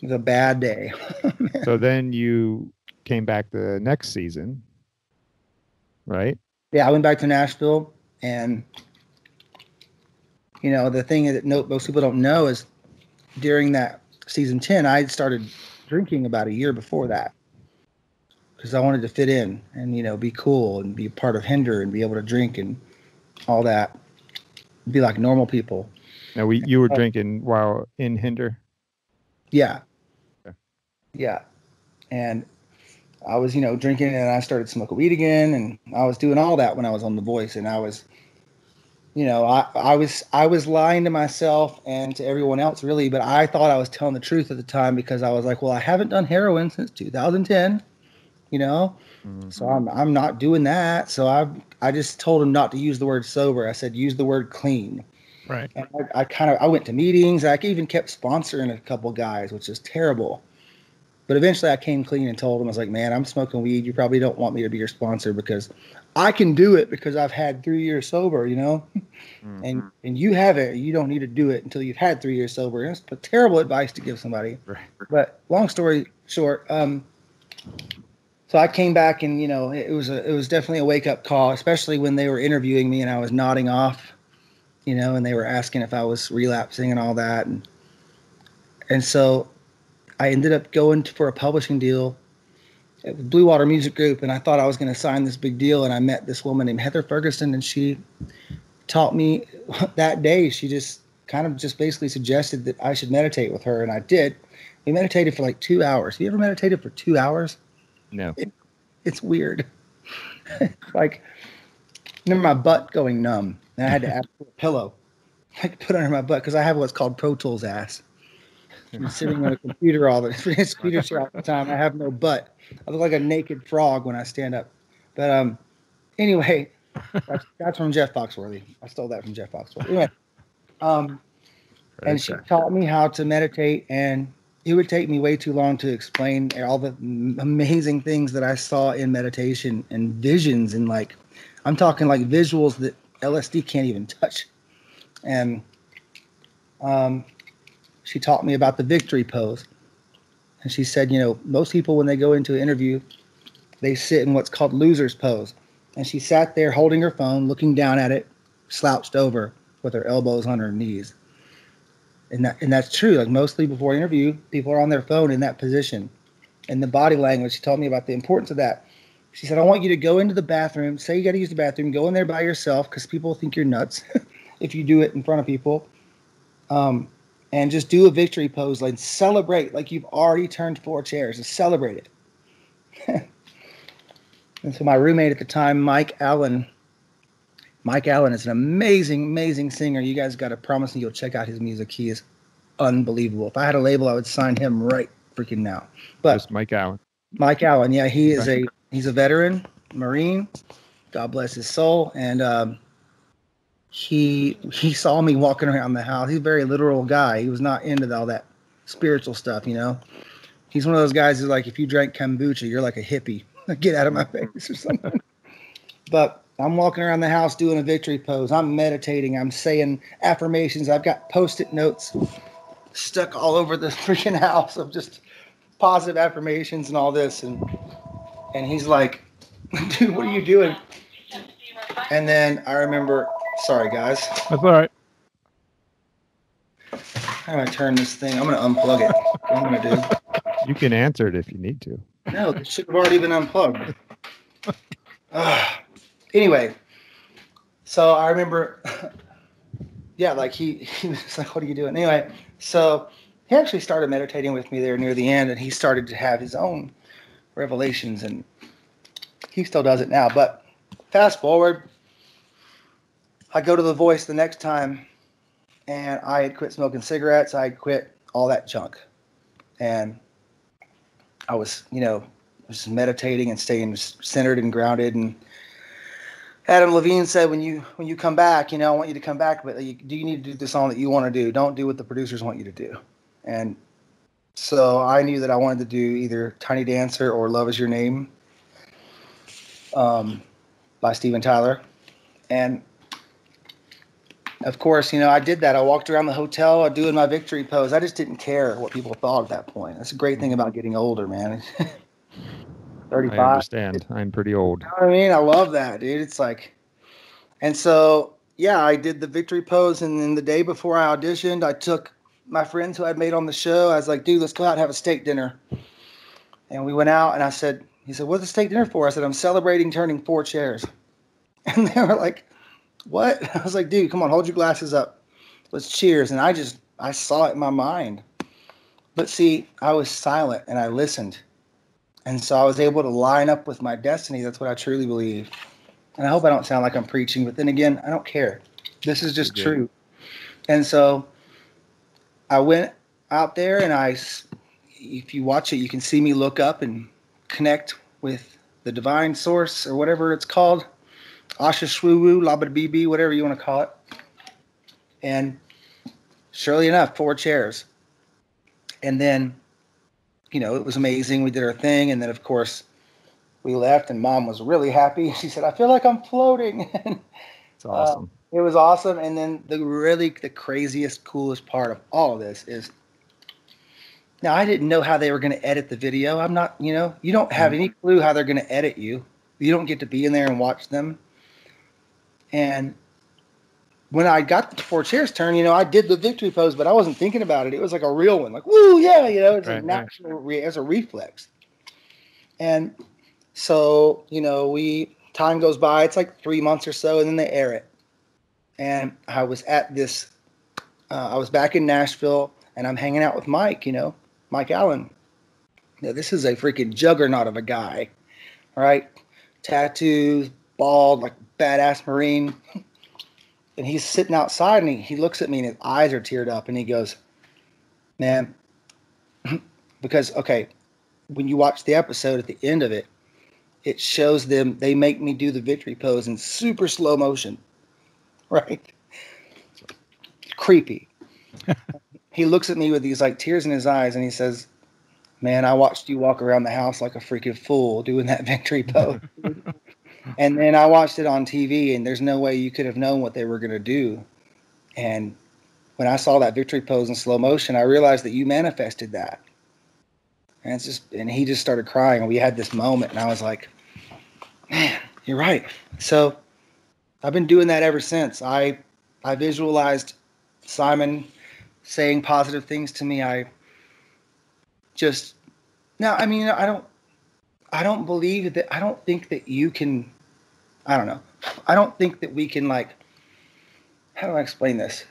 It was a bad day. So then you came back the next season, right? Yeah, I went back to Nashville. And, you know, the thing that most people don't know is during that season 10, I had started drinking about a year before that because I wanted to fit in and, you know, be cool and be a part of Hinder and be able to drink and all that, be like normal people. Now, you were drinking while in Hinder? Yeah. Okay. Yeah. And I was, you know, drinking and I started smoking weed again. And I was doing all that when I was on The Voice. And I was, you know, I was lying to myself and to everyone else, really. But I thought I was telling the truth at the time because I was like, well, I haven't done heroin since 2010, you know, so I'm not doing that. So I just told him not to use the word sober. I said, use the word clean. Right. And I went to meetings. I even kept sponsoring a couple guys, which is terrible. But eventually I came clean and told him, I was like, man, I'm smoking weed. You probably don't want me to be your sponsor because I can do it because I've had 3 years sober, you know, and you haven't. You don't need to do it until you've had 3 years sober. And it's terrible advice to give somebody. Right. But long story short, so I came back and, you know, it was definitely a wake up call, especially when they were interviewing me and I was nodding off, you know, and they were asking if I was relapsing and all that. And so I ended up going for a publishing deal at the Blue Water Music Group, and I thought I was going to sign this big deal, and I met this woman named Heather Ferguson, and she taught me that day. She just basically suggested that I should meditate with her, and I did. We meditated for like 2 hours. Have you ever meditated for 2 hours? No. It's weird. Like, I remember my butt going numb, and I had to ask for a pillow I could put under my butt because I have what's called Pro Tools ass. I'm sitting on a computer all the time. I have no butt. I look like a naked frog when I stand up. But anyway, that's from Jeff Foxworthy. I stole that from Jeff Foxworthy. Anyway, and she taught me how to meditate, and it would take me way too long to explain all the amazing things that I saw in meditation and visions, and like I'm talking like visuals that LSD can't even touch. And she taught me about the victory pose. And she said, you know, most people, when they go into an interview, they sit in what's called loser's pose. And she sat there holding her phone, looking down at it, slouched over with her elbows on her knees. And that's true. Like mostly before an interview, people are on their phone in that position. And the body language, she told me about the importance of that. She said, I want you to go into the bathroom. Say you got to use the bathroom. Go in there by yourself because people think you're nuts if you do it in front of people. And just do a victory pose, like celebrate, like you've already turned 4 chairs. Just celebrate it. And so my roommate at the time, Mike Allen is an amazing, amazing singer. You guys got to promise me you'll check out his music. He is unbelievable. If I had a label, I would sign him right freaking now. But just Mike Allen. Mike Allen, yeah, he's a veteran Marine. God bless his soul. And he saw me walking around the house. He's a very literal guy. He was not into all that spiritual stuff, you know. He's one of those guys who's like, if you drank kombucha, you're like a hippie. Get out of my face or something. But I'm walking around the house doing a victory pose. I'm meditating. I'm saying affirmations. I've got Post-it notes stuck all over the freaking house of just positive affirmations and all this. And he's like, dude, what are you doing? And then I remember, sorry, guys. That's all right. How do I turn this thing? I'm going to unplug it. What I'm going to do. You can answer it if you need to. No, it should have already been unplugged. Anyway, so I remember, yeah, like he was like, what are you doing? Anyway, so he actually started meditating with me there near the end, and he started to have his own revelations, and he still does it now. But fast forward, I go to The Voice the next time, and I had quit smoking cigarettes. I had quit all that junk. And I was, you know, just meditating and staying centered and grounded. And Adam Levine said, when you come back, you know, I want you to come back, but you need to do the song that you want to do. Don't do what the producers want you to do. And so I knew that I wanted to do either Tiny Dancer or Love Is Your Name by Steven Tyler. And of course, you know, I did that. I walked around the hotel doing my victory pose. I just didn't care what people thought at that point. That's a great thing about getting older, man. 35. I understand. I'm pretty old. You know what I mean? I love that, dude. It's like, and so, yeah, I did the victory pose. And then the day before I auditioned, I took my friends who I'd made on the show. I was like, dude, let's go out and have a steak dinner. And we went out, and he said, what's the steak dinner for? I said, I'm celebrating turning 4 chairs. And they were like, what? I was like, dude, come on, hold your glasses up. Let's cheers. And I saw it in my mind. But see, I was silent and I listened. And so I was able to line up with my destiny. That's what I truly believe. And I hope I don't sound like I'm preaching, but then again, I don't care. This is just true. And so I went out there, and if you watch it, you can see me look up and connect with the divine source or whatever it's called. Asha Shwoo, Labba BB, whatever you want to call it. And surely enough, 4 chairs. And then, you know, it was amazing. We did our thing. And then, of course, we left, and Mom was really happy. She said, I feel like I'm floating. It's awesome. It was awesome. And then the craziest, coolest part of all of this is, now I didn't know how they were going to edit the video. I'm not, you know, you don't have any clue how they're going to edit you. You don't get to be in there and watch them. And when I got the 4 chairs turn, you know, I did the victory pose, but I wasn't thinking about it. It was like a real one, like, woo, yeah, you know, it's a natural, it's a reflex. And so, you know, time goes by, it's like 3 months or so, and then they air it. And I was at this, I was back in Nashville, and I'm hanging out with Mike, you know, Mike Allen. Now, this is a freaking juggernaut of a guy, right? Tattoos, bald, like badass Marine. And he's sitting outside, and he looks at me, and his eyes are teared up, and he goes, man, because, okay, when you watch the episode at the end of it, it shows them, they make me do the victory pose in super slow motion, right? Creepy. He looks at me with these like tears in his eyes, and he says, man, I watched you walk around the house like a freaking fool doing that victory pose. And then I watched it on TV, and there's no way you could have known what they were going to do. And when I saw that victory pose in slow motion, I realized that you manifested that. And and he just started crying, and we had this moment, and I was like, man, you're right. So I've been doing that ever since. I visualized Simon saying positive things to me. I don't believe that, I don't think that you can, I don't know. I don't think that we can, like, how do I explain this?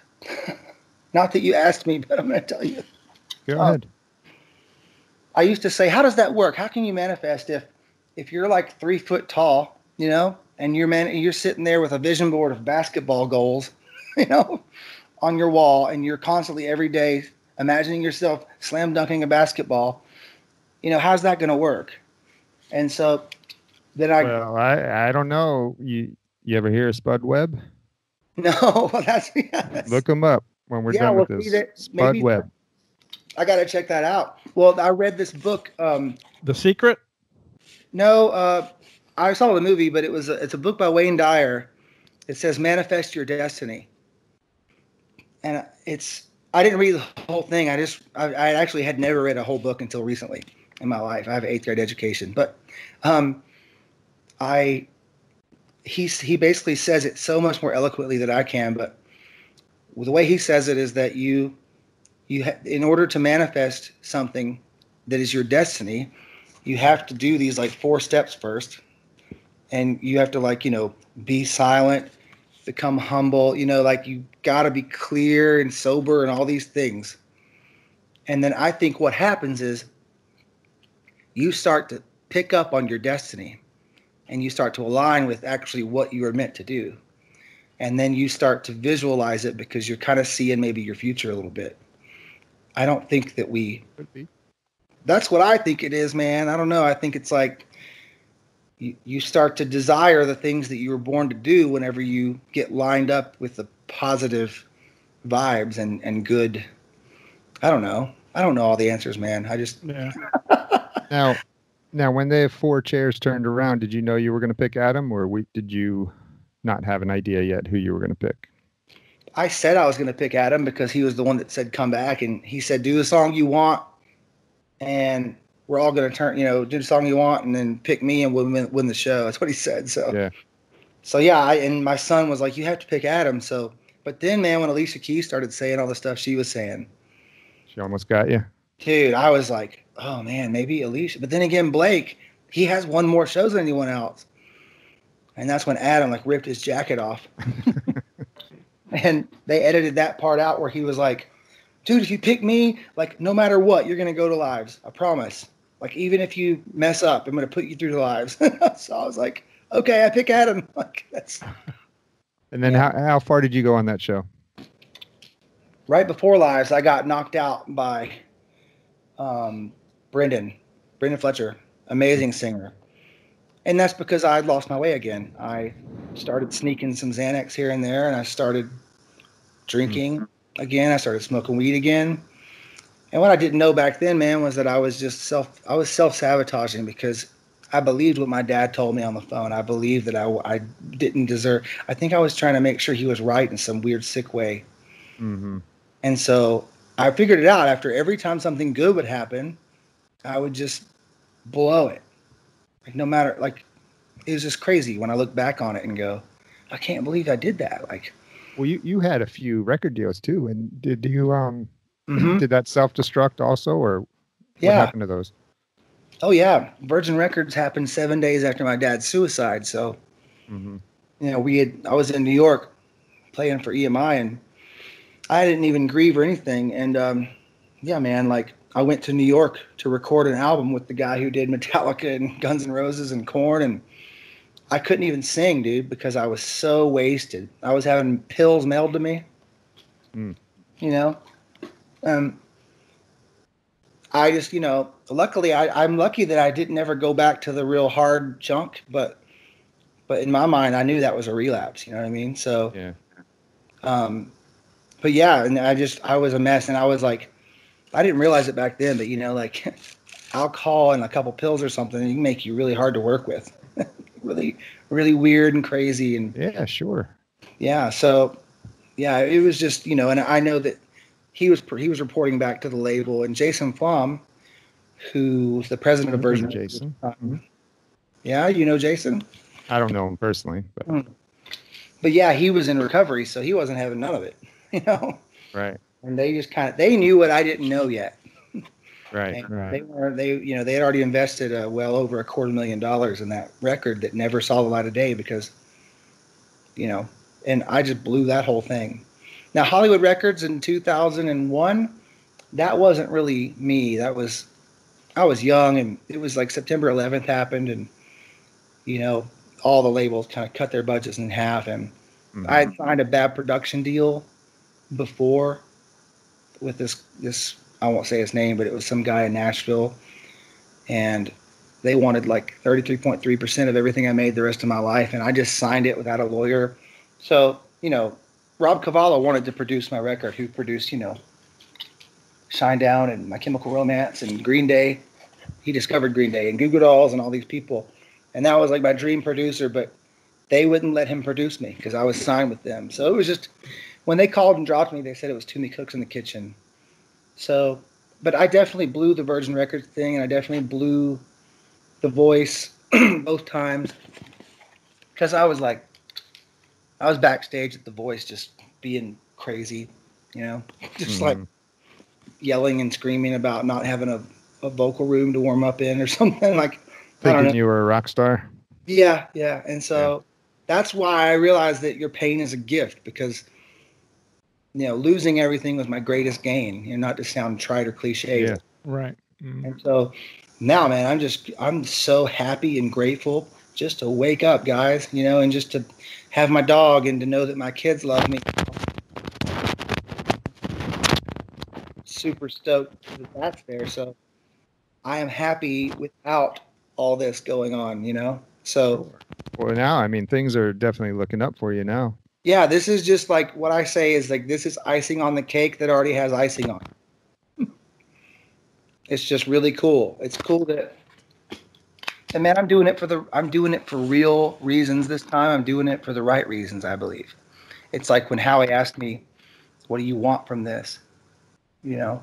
Not that you asked me, but I'm going to tell you. Go ahead. I used to say, how does that work? How can you manifest if you're like 3 foot tall, you know, and you're sitting there with a vision board of basketball goals, you know, on your wall, and you're constantly every day imagining yourself slam dunking a basketball, you know, how's that going to work? And so then I don't know. You ever hear of Spud Webb? No, that's Look him up when we're done with this. Spud Webb. I got to check that out. Well, I read this book. The Secret? No, I saw the movie, but it's a book by Wayne Dyer. It says Manifest Your Destiny. And I didn't read the whole thing. I actually had never read a whole book until recently in my life. I have an 8th grade education, but he basically says it so much more eloquently than I can. But the way he says it is that in order to manifest something that is your destiny, you have to do these like 4 steps first, and you have to be silent, become humble, you got to be clear and sober and all these things. And then I think what happens is you start to pick up on your destiny, and you start to align with actually what you are meant to do. And then you start to visualize it because you're kind of seeing maybe your future a little bit. I don't think that that's what I think it is, man. I don't know. I think it's like you start to desire the things that you were born to do whenever you get lined up with the positive vibes and good. I don't know. I don't know all the answers, man. I just. Yeah. Now, when they have 4 chairs turned around, did you know you were going to pick Adam, or did you not have an idea yet who you were going to pick? I said I was going to pick Adam because he was the one that said come back, and he said do the song you want, and we're all going to do the song you want, and then pick me and we'll win the show. That's what he said. So yeah. And my son was like, you have to pick Adam. So, but then, man, when Alicia Keys started saying all the stuff she was saying, she almost got you. Dude, I was like, oh man, maybe Alicia. But then again, Blake, he has won more shows than anyone else. And that's when Adam ripped his jacket off. And they edited that part out where he was like, dude, if you pick me, no matter what, you're going to go to lives. I promise. Even if you mess up, I'm going to put you through the lives. So I was like, okay, I pick Adam. That's. And then how far did you go on that show? Right before lives, I got knocked out by Brendan Fletcher, amazing singer. And that's because I lost my way again. I started sneaking some Xanax here and there, and I started drinking again. I started smoking weed again. And what I didn't know back then, man, was that I was self-sabotaging because I believed what my dad told me on the phone. I believed that I didn't deserve. I think I was trying to make sure he was right in some weird, sick way. Mm-hmm. And so I figured it out. After every time something good would happen, I would just blow it. No matter, it was just crazy when I look back on it and go, I can't believe I did that. Well, you had a few record deals too, and did you did that self-destruct also, or what happened to those? Oh yeah, Virgin Records happened 7 days after my dad's suicide. So, I was in New York playing for EMI, and I didn't even grieve or anything. And yeah, man, I went to New York to record an album with the guy who did Metallica and Guns N' Roses and Korn, and I couldn't even sing, dude, because I was so wasted. I was having pills mailed to me. I just, luckily I'm lucky that I didn't ever go back to the real hard junk, but in my mind I knew that was a relapse, you know what I mean? So but yeah, and I was a mess, and I was like, I didn't realize it back then, but alcohol and a couple pills or something, it can make you really hard to work with. Really, really weird and crazy. And yeah, sure. Yeah. So yeah, it was just, and I know that he was reporting back to the label, and Jason Flom, who was the president of Virgin. Jason. Yeah. You know, Jason? I don't know him personally, but yeah, he was in recovery, so he wasn't having none of it, Right. And they just they knew what I didn't know yet. Right. They had already invested well over $250,000 in that record that never saw the light of day because, and I just blew that whole thing. Now, Hollywood Records in 2001, that wasn't really me. I was young, and it was September 11th happened, and, all the labels kind of cut their budgets in half, and I had signed a bad production deal before with this I won't say his name, but it was some guy in Nashville, and they wanted 33.3% of everything I made the rest of my life, and I just signed it without a lawyer. So, Rob Cavallo wanted to produce my record, who produced, Shine Down and My Chemical Romance and Green Day. He discovered Green Day and Goo Goo Dolls and all these people. And that was like my dream producer, but they wouldn't let him produce me because I was signed with them. So it was just, when they called and dropped me, they said it was too many cooks in the kitchen. So, but I definitely blew the Virgin Records thing, and I definitely blew The Voice both times. Because I was backstage at The Voice just being crazy, just like yelling and screaming about not having a vocal room to warm up in or something. Like, thinking you were a rock star. Yeah. And so that's why I realized that your pain is a gift, because losing everything was my greatest gain. Not to sound trite or cliche. Yeah. Right. Mm. And so now, man, I'm so happy and grateful just to wake up, guys, and just to have my dog and to know that my kids love me. Super stoked that that's there. So I am happy without all this going on, So well, now, I mean, things are definitely looking up for you now. Yeah, this is just like what I say is like, this is icing on the cake that already has icing on it. It's just really cool. It's cool that, and man, I'm doing it for real reasons this time. I'm doing it for the right reasons, I believe. It's like when Howie asked me, what do you want from this? And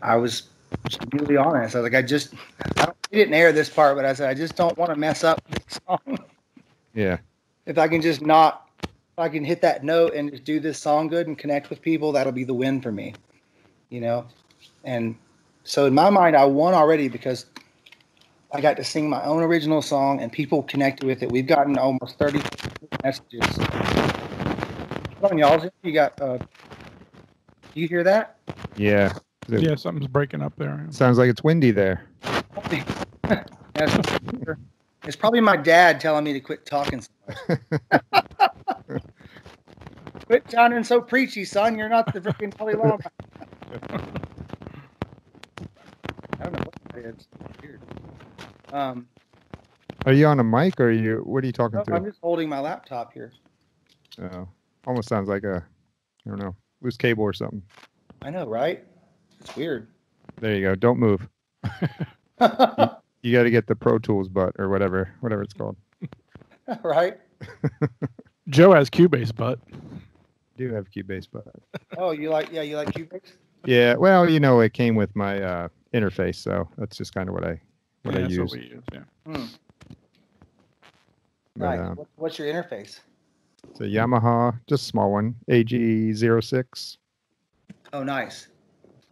I was just really honest. I was like, we didn't air this part, but I said, I just don't want to mess up this song. Yeah. If I can hit that note and just do this song good and connect with people, that'll be the win for me, And so in my mind, I won already because I got to sing my own original song and people connected with it. We've gotten almost 30 messages. Hold on, y'all. You got, do you hear that? Yeah. Yeah, something's breaking up there. Sounds like it's windy there. It's probably my dad telling me to quit talking so much. Quit sounding so preachy, son. You're not the freaking Polly Long. I don't know what that is. Weird. Are you on a mic or what are you talking No, to? I'm just holding my laptop here. Almost sounds like I don't know, loose cable or something. I know, right? It's weird. There you go. Don't move. You got to get the Pro Tools butt or whatever it's called. Right? Joe has Cubase butt. Do have Cubase butt. Oh, you like Cubase? Yeah. Well, it came with my interface, so that's just kind of what I use. What we use. Yeah. But, Nice. What's your interface? It's a Yamaha, just a small one, AG06. Oh, nice.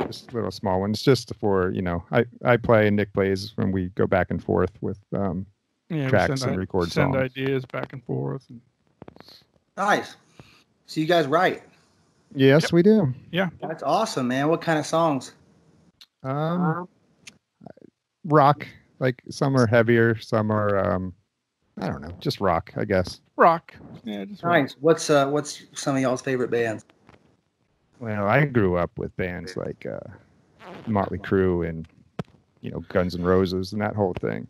Just a little small one. It's just for, I play and Nick plays when we go back and forth with tracks and record songs. Send ideas back and forth. Nice. So you guys write? Yes, we do. Yeah. That's awesome, man. What kind of songs? Rock. Like some are heavier, some are I don't know, just rock, I guess. Rock. Yeah, just nice. Rock. What's some of y'all's favorite bands? Well, I grew up with bands like Motley Crue and Guns N' Roses and that whole thing.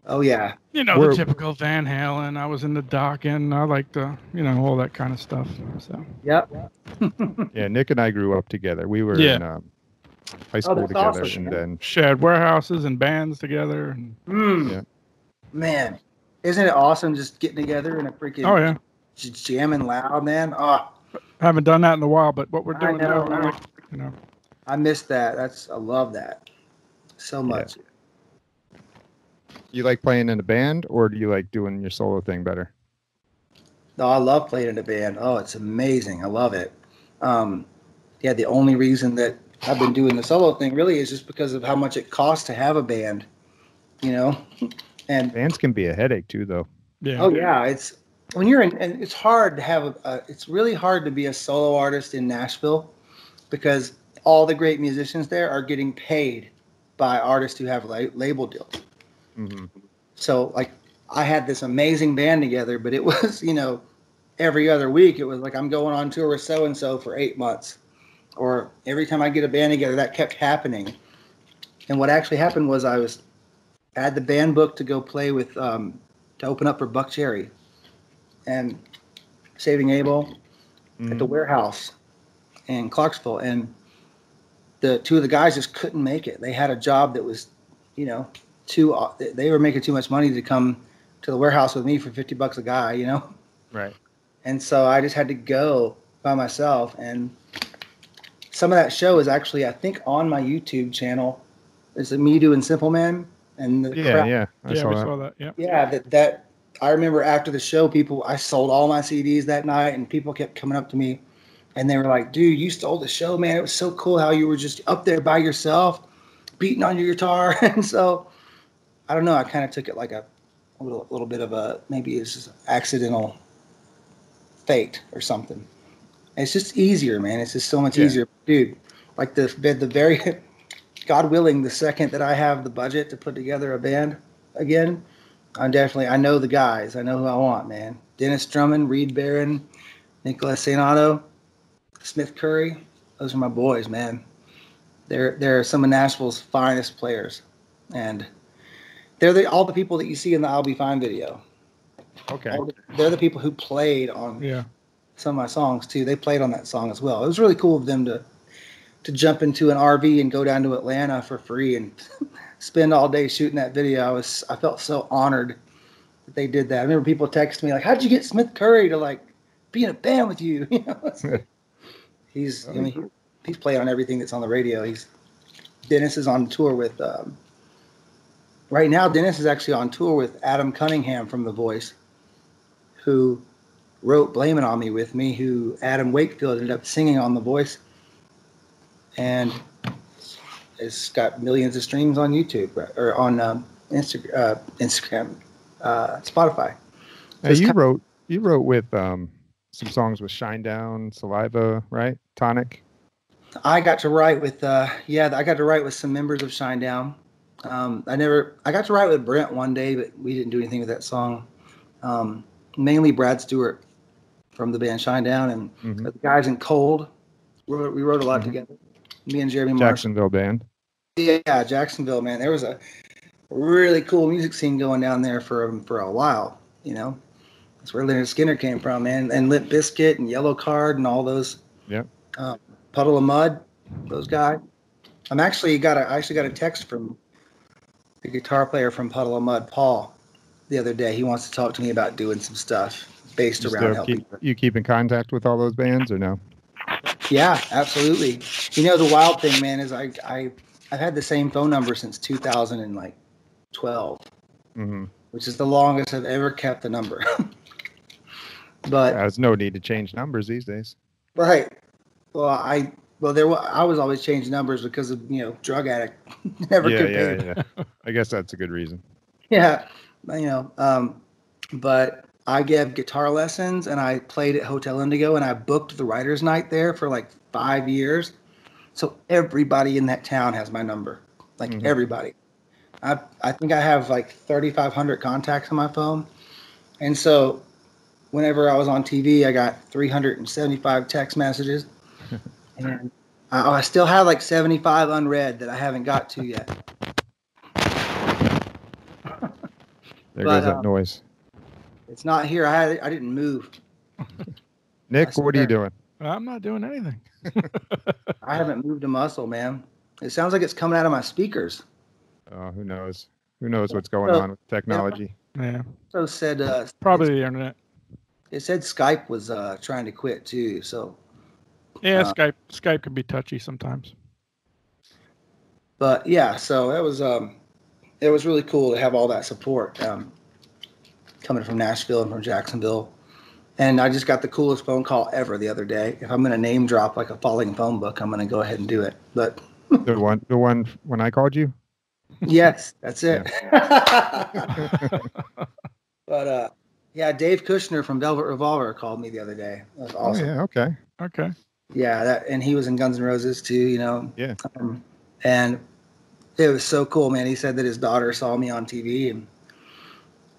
Oh yeah. The typical Van Halen. I was in the Dokken. I like the all that kind of stuff. So. Yep. Yeah, Nick and I grew up together. We were in high school together, awesome, and then shared warehouses and bands together. And... Yeah. Man, isn't it awesome just getting together in a freaking just jamming loud, man? Oh. Haven't done that in a while, but what we're doing now, I miss that. I love that so much. Yeah. You like playing in a band, or do you like doing your solo thing better? No, I love playing in a band. Oh, it's amazing. I love it. The only reason that I've been doing the solo thing really is just because of how much it costs to have a band, And bands can be a headache too, though. Yeah. Oh yeah, it's when you're in, and it's hard to have it's really hard to be a solo artist in Nashville because all the great musicians there are getting paid by artists who have label deals. Mm-hmm. So like I had this amazing band together, but it was, every other week it was like I'm going on tour with so-and-so for 8 months. Or every time I get a band together, that kept happening. And what actually happened was I had the band booked to go play with, to open up for Buck Cherry and Saving Abel at the Warehouse. in Clarksville, and the two of the guys just couldn't make it. They had a job that was, you know, they were making too much money to come to the warehouse with me for $50 a guy, you know? Right. And so I just had to go by myself. And some of that show is actually, I think, on my YouTube channel. It's me doing Simple Man. And the crowd, We saw that. Yeah. Yeah, that I remember after the show, I sold all my CDs that night, and people kept coming up to me, and they were like, "Dude, you stole the show, man! It was so cool how you were just up there by yourself, beating on your guitar." And so, I don't know. I kind of took it like a little bit of a, maybe it's just accidental fate or something. It's just easier, man. It's just so much easier, dude. Like the very, God willing, the second that I have the budget to put together a band again, I know the guys. I know who I want, man. Dennis Drummond, Reed Barron, Nicholas St. Otto, Smith Curry. Those are my boys, man. They're some of Nashville's finest players. And they're all the people that you see in the I'll Be Fine video. Okay. They're the people who played on some of my songs, too. They played on that song as well. It was really cool of them to jump into an RV and go down to Atlanta for free and spend all day shooting that video. I felt so honored that they did that. I remember people texting me like, "How'd you get Smith Curry to like be in a band with you?" You know, he's played on everything that's on the radio. Dennis is on tour with right now. Dennis is actually on tour with Adam Cunningham from The Voice, who wrote "Blame It On Me" with me, who Adam Wakefield ended up singing on The Voice, and it's got millions of streams on YouTube or on Instagram, Spotify. Now you wrote with some songs with Shine Down, Saliva, right? Tonic. I got to write with some members of Shine Down. I got to write with Brent one day, but we didn't do anything with that song. Mainly Brad Stewart from the band Shine Down, and the guys in Cold. We wrote a lot together. Me and Jeremy Marshall. Jacksonville band. Yeah, Jacksonville, man. There was a really cool music scene going down there for a while. You know, that's where Leonard Skinner came from, man. And Limp Bizkit and Yellow Card and all those. Yeah. Puddle of Mud, those guys. I actually got a text from the guitar player from Puddle of Mud, Paul, the other day. He wants to talk to me about doing some stuff based around helping. You keep in contact with all those bands or no? Yeah, absolutely. You know, the wild thing, man, is I've had the same phone number since 2012, which is the longest I've ever kept the number. But there's no need to change numbers these days. Right. Well, I was always changing numbers because of, you know, drug addict. Never could pay. Yeah. I guess that's a good reason. Yeah. You know, but I gave guitar lessons and I played at Hotel Indigo and I booked the writer's night there for like 5 years. So everybody in that town has my number. Like everybody. I think I have like 3,500 contacts on my phone. And so whenever I was on TV, I got 375 text messages. And I still have like 75 unread that I haven't got to yet. There goes that noise. It's not here. I didn't move. Nick, what are you doing? I'm not doing anything. I haven't moved a muscle, man. It sounds like it's coming out of my speakers. Oh, who knows? Who knows what's going on with technology? Yeah. So said probably the internet. It said Skype was trying to quit too. So yeah, Skype can be touchy sometimes. But yeah, so it was really cool to have all that support coming from Nashville and from Jacksonville. And I just got the coolest phone call ever the other day. If I'm going to name drop like a falling phone book, I'm going to go ahead and do it. But the one when I called you? Yes, that's it. Yeah. But yeah, Dave Kushner from Velvet Revolver called me the other day. That was awesome. Oh, yeah, okay. Yeah, and he was in Guns N' Roses too, you know. Yeah. And it was so cool, man. He said that his daughter saw me on TV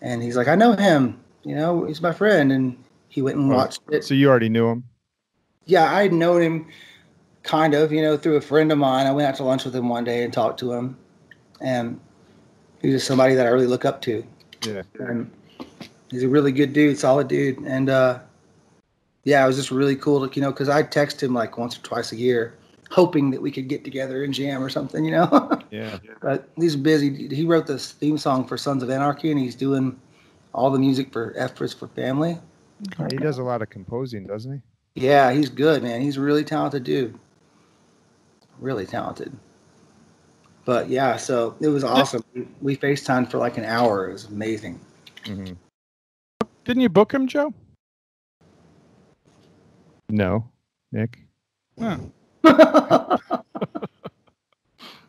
and he's like, "I know him, you know, he's my friend." And he went and watched it. So you already knew him? Yeah, I had known him kind of, you know, through a friend of mine. I went out to lunch with him one day and talked to him. And he's just somebody that I really look up to. Yeah. And he's a really good dude, solid dude. And yeah, it was just really cool to, because I text him like once or twice a year, hoping that we could get together and jam or something, Yeah. But he's busy. He wrote this theme song for Sons of Anarchy, and he's doing all the music for Efforts for Family. He does a lot of composing, doesn't he? Yeah, he's good, man. He's a really talented dude. Really talented. But yeah, so it was awesome. We FaceTimed for like an hour. It was amazing. Mm-hmm. Didn't you book him, Joe? No, Nick. Huh.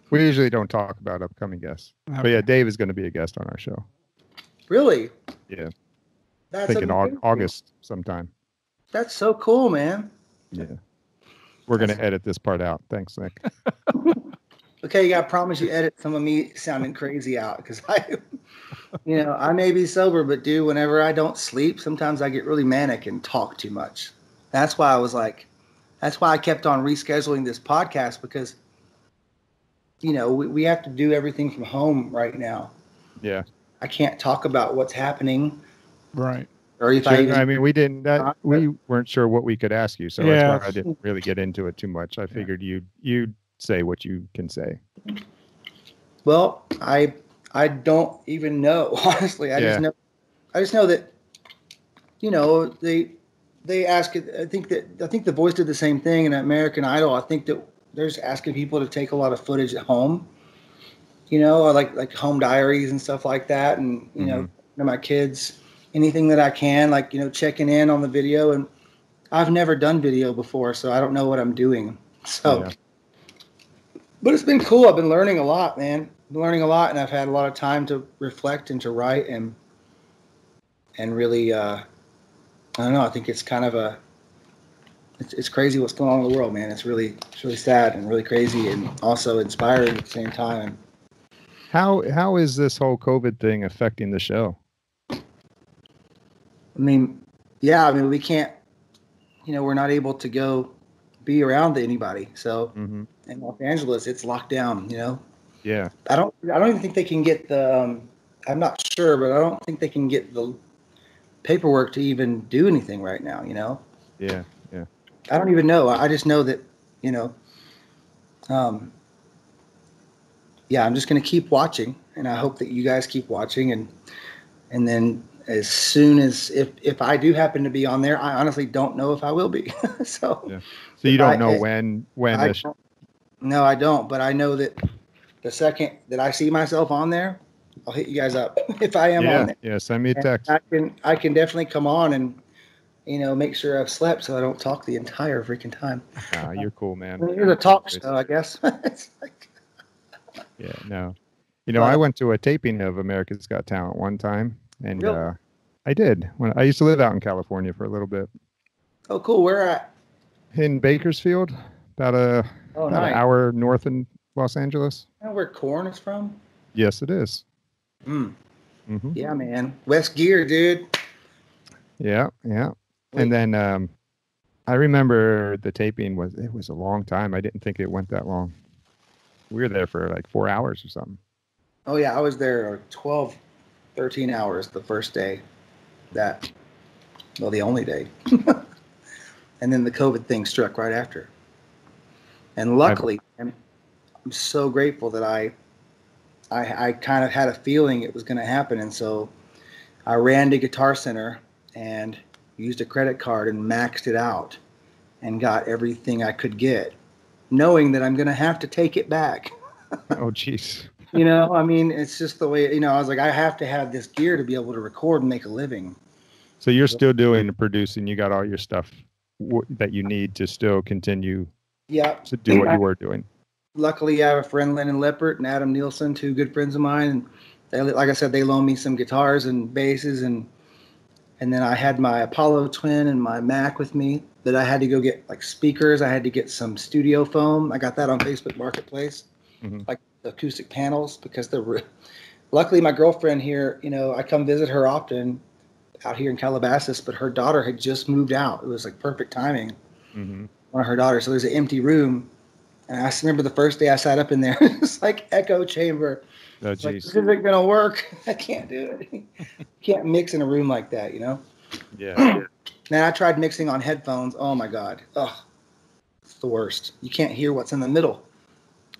We usually don't talk about upcoming guests. Okay. But yeah, Dave is going to be a guest on our show. Really? Yeah. That's I think in amazing. August sometime. That's so cool, man. Yeah. We're going to edit this part out. Thanks, Nick. Okay, you got to promise you edit some of me sounding crazy out, because I may be sober, but dude, whenever I don't sleep, sometimes I get really manic and talk too much. That's why I kept on rescheduling this podcast, because, we have to do everything from home right now. Yeah. I can't talk about what's happening. Right. Or if we weren't sure what we could ask you, so Yeah. that's why I didn't really get into it too much. I figured you'd say what you can say. Well, I don't even know, honestly. I just know that, they ask it. I think The Voice did the same thing in American Idol. I think that they're just asking people to take a lot of footage at home, like home diaries and stuff like that. And, my kids, anything that I can, like, checking in on the video. And I've never done video before, so I don't know what I'm doing. So, Yeah. But it's been cool. I've been learning a lot, man. And I've had a lot of time to reflect and to write and really, I don't know. I think it's kind of it's crazy what's going on in the world, man. It's really sad and really crazy and also inspiring at the same time. How is this whole COVID thing affecting the show? I mean, we can't, we're not able to go be around anybody. So in Los Angeles, it's locked down, Yeah. I don't even think they can get the, I'm not sure, but I don't think they can get the paperwork to even do anything right now, Yeah. I don't even know. I just know that, I'm just going to keep watching, and I hope that you guys keep watching. And then as soon as, if I do happen to be on there, I honestly don't know if I will be. So you don't know when no, I don't. But I know that the second that I see myself on there, I'll hit you guys up if I am on there. Yeah, send me a text. I can definitely come on and, make sure I've slept so I don't talk the entire freaking time. You're cool, man. You're the talk show, I guess. It's like... Yeah, no. I went to a taping of America's Got Talent one time, and Really? I did. When I used to live out in California for a little bit. Oh, cool. Where at? In Bakersfield, about an hour north in Los Angeles. You know where Korn is from? Yes, it is. Mm-hmm. Yeah, man. West Gear, dude. Yeah. And then I remember the taping was a long time. I didn't think it went that long. We were there for like 4 hours or something. Oh, yeah. I was there 12, 13 hours the first day. The only day. And then the COVID thing struck right after. And luckily, I'm so grateful that I kind of had a feeling it was going to happen. And so I ran to Guitar Center and used a credit card and maxed it out and got everything I could get, knowing that I'm going to have to take it back. Oh, jeez. It's just the way, I was like, I have to have this gear to be able to record and make a living. So you're still doing the producing. You got all your stuff that you need to still continue to do what you were doing. Luckily, I have a friend, Lennon Lippert, and Adam Nielsen, two good friends of mine. And they, like I said, they loaned me some guitars and basses. And then I had my Apollo Twin and my Mac with me that I had to go get, like, speakers. I had to get some studio foam. I got that on Facebook Marketplace, like the acoustic panels, because luckily my girlfriend here, I come visit her often out here in Calabasas, but her daughter had just moved out. It was like perfect timing. One of her daughters. So there's an empty room. And I remember the first day I sat up in there, it's like echo chamber. Oh, like, this isn't going to work. I can't do it. You can't mix in a room like that, Yeah. Then I tried mixing on headphones. Oh my God. Oh, it's the worst. You can't hear what's in the middle.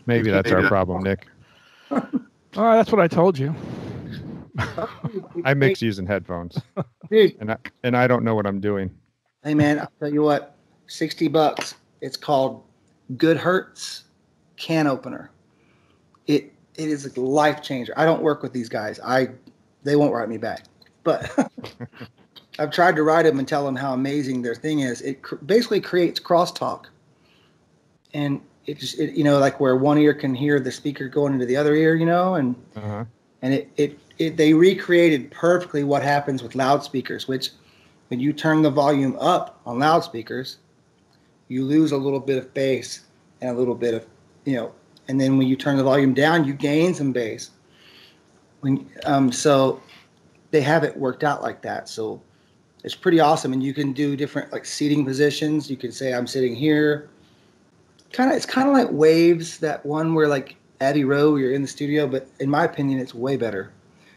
Maybe that's our problem, Nick. Oh, that's what I told you. I mix using headphones, Dude. and I don't know what I'm doing. Hey man, I'll tell you what, $60. It's called Good Hertz Can Opener. It is a life changer. I don't work with these guys. They won't write me back, but I've tried to write them and tell them how amazing their thing is. It basically creates crosstalk, and it just like where one ear can hear the speaker going into the other ear, and they recreated perfectly what happens with loudspeakers, which when you turn the volume up on loudspeakers, you lose a little bit of bass and a little bit of, and then when you turn the volume down, you gain some bass. So they have it worked out like that. So it's pretty awesome. And you can do different like seating positions. You can say, I'm sitting here. It's kind of like Waves, that one where like Abbey Road, you're in the studio, but in my opinion, it's way better.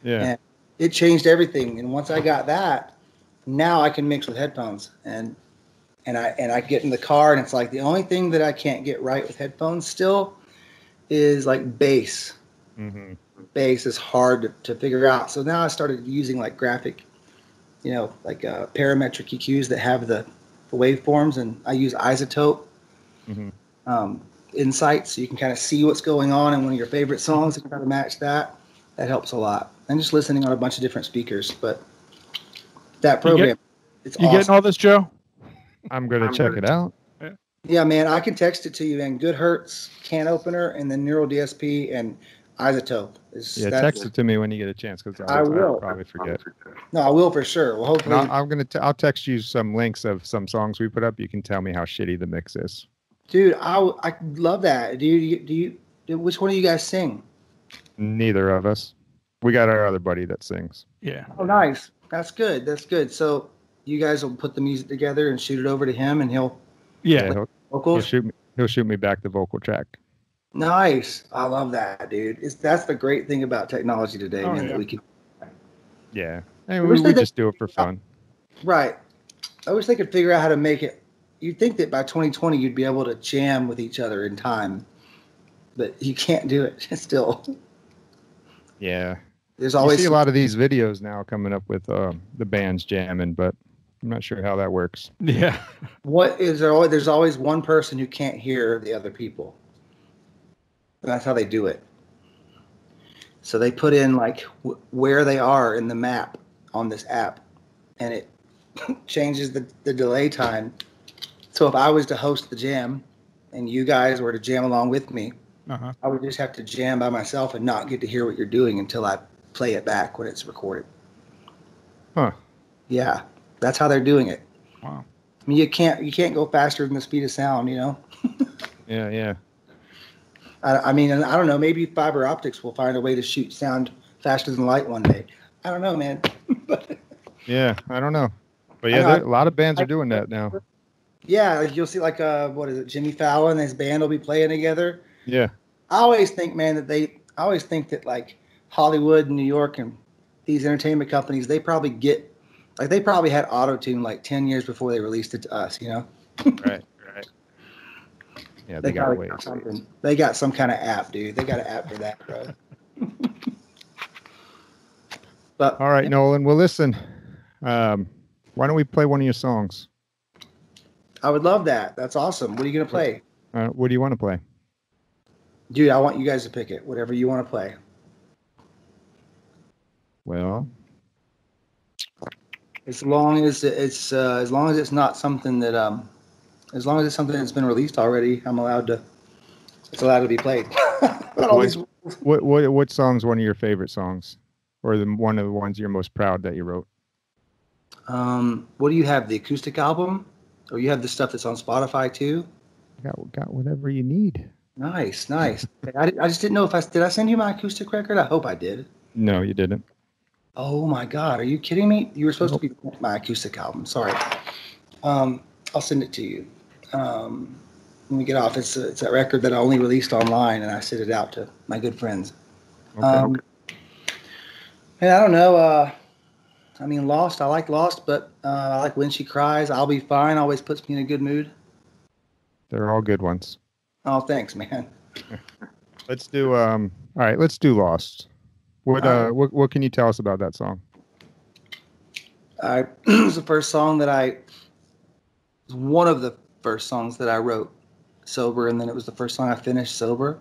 Yeah. And it changed everything. And once I got that, now I can mix with headphones, and I get in the car, and it's like the only thing that I can't get right with headphones still is like bass. Mm-hmm. Bass is hard to figure out. So now I started using like graphic, like parametric EQs that have the waveforms, and I use isotope insight, so you can kind of see what's going on in one of your favorite songs and try to match that. That helps a lot. And just listening on a bunch of different speakers, but that program, it's awesome. You getting all this, Joe? I'm gonna check it out. Yeah, man, I can text it to you, man. Good Hertz Can Opener, and then Neural DSP and Isotope. Text it to me when you get a chance, because I will. I'll probably forget. No, I will for sure. Well, hopefully, I'll text you some links of some songs we put up. You can tell me how shitty the mix is. Dude, I love that. Do you which one do you guys sing? Neither of us. We got our other buddy that sings. Yeah. Oh, nice. That's good. That's good. So you guys will put the music together and shoot it over to him, and he'll vocals. He'll shoot me back the vocal track. Nice. I love that, dude. That's the great thing about technology today, man. Yeah. That we can. Yeah. And we just do it for fun. Right. I wish they could figure out how to make it. You'd think that by 2020 you'd be able to jam with each other in time, but you can't do it still. Yeah. There's always you see a lot of these videos now coming up with the bands jamming, but I'm not sure how that works. Yeah. There's always one person who can't hear the other people. And that's how they do it. So they put in like where they are in the map on this app, and it changes the delay time. So if I was to host the jam and you guys were to jam along with me, I would just have to jam by myself and not get to hear what you're doing until I play it back when it's recorded. Huh. Yeah, that's how they're doing it. Wow. I mean, you can't go faster than the speed of sound, Yeah. I mean, I don't know. Maybe fiber optics will find a way to shoot sound faster than light one day. I don't know, man. Yeah, I don't know. But yeah, a lot of bands are doing that now. Yeah, you'll see like what is it, Jimmy Fallon and his band will be playing together. Yeah. I always think, man, that like Hollywood and New York and these entertainment companies, they probably had auto-tune like 10 years before they released it to us, Right. Yeah, they got ways. They got some kind of app, dude. They got an app for that, bro. But all right, Nolan. Well, listen. Why don't we play one of your songs? I would love that. That's awesome. What are you gonna play? What do you want to play? Dude, I want you guys to pick it. Whatever you want to play. Well, as long as it's not something that as long as it's something that's been released already, it's allowed to be played. What song's one of your favorite songs, or one of the ones you're most proud that you wrote? What do you have? The acoustic album, or you have the stuff that's on Spotify too? Got whatever you need. Nice. I just didn't know did I send you my acoustic record? I hope I did. No, you didn't. Oh my God, are you kidding me? You were supposed to be my acoustic album. Sorry. I'll send it to you. When we get off, it's a record that I only released online, and I sent it out to my good friends. Okay. And I don't know. I mean, Lost. I like Lost, but I like When She Cries. I'll Be Fine. Always puts me in a good mood. They're all good ones. Oh, thanks, man. Let's do all right. Let's do Lost. What can you tell us about that song? It was the first song that it was one of the first songs that I wrote sober, and then it was the first song I finished sober.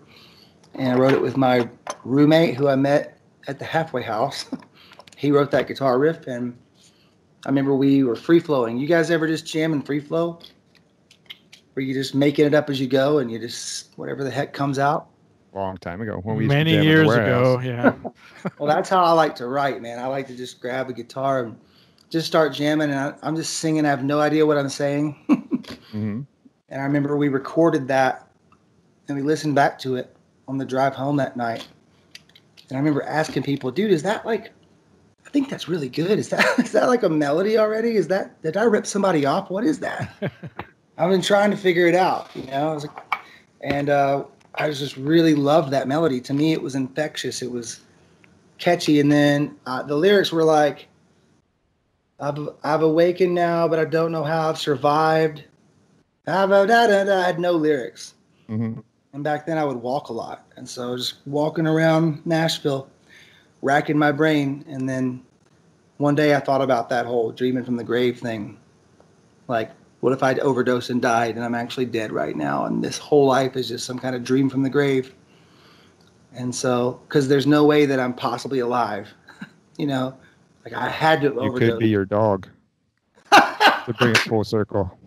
And I wrote it with my roommate who I met at the halfway house. He wrote that guitar riff, and I remember we were free flowing. You guys ever just jam and free flow? Where you just making it up as you go, and you just whatever the heck comes out. Long time ago, when we many years ago, yeah. Well, that's how I like to write, man. I like to just grab a guitar and just start jamming, and I'm just singing. I have no idea what I'm saying. Mm-hmm. And I remember we recorded that, and we listened back to it on the drive home that night. And I remember asking people, "Dude, is that like? I think that's really good. Is that like a melody already? Did I rip somebody off? What is that?" I've been trying to figure it out, you know. I was just really loved that melody. To me, it was infectious. It was catchy, and then the lyrics were like, "I've awakened now, but I don't know how I've survived." I had no lyrics, Mm-hmm. and back then I would walk a lot, and so just walking around Nashville, racking my brain, and then one day I thought about that whole dreaming from the grave thing, like. What if I'd overdosed and died and I'm actually dead right now? And this whole life is just some kind of dream from the grave. And so, because there's no way that I'm possibly alive, you know, like I had to overdose. You could be your dog to bring it full circle.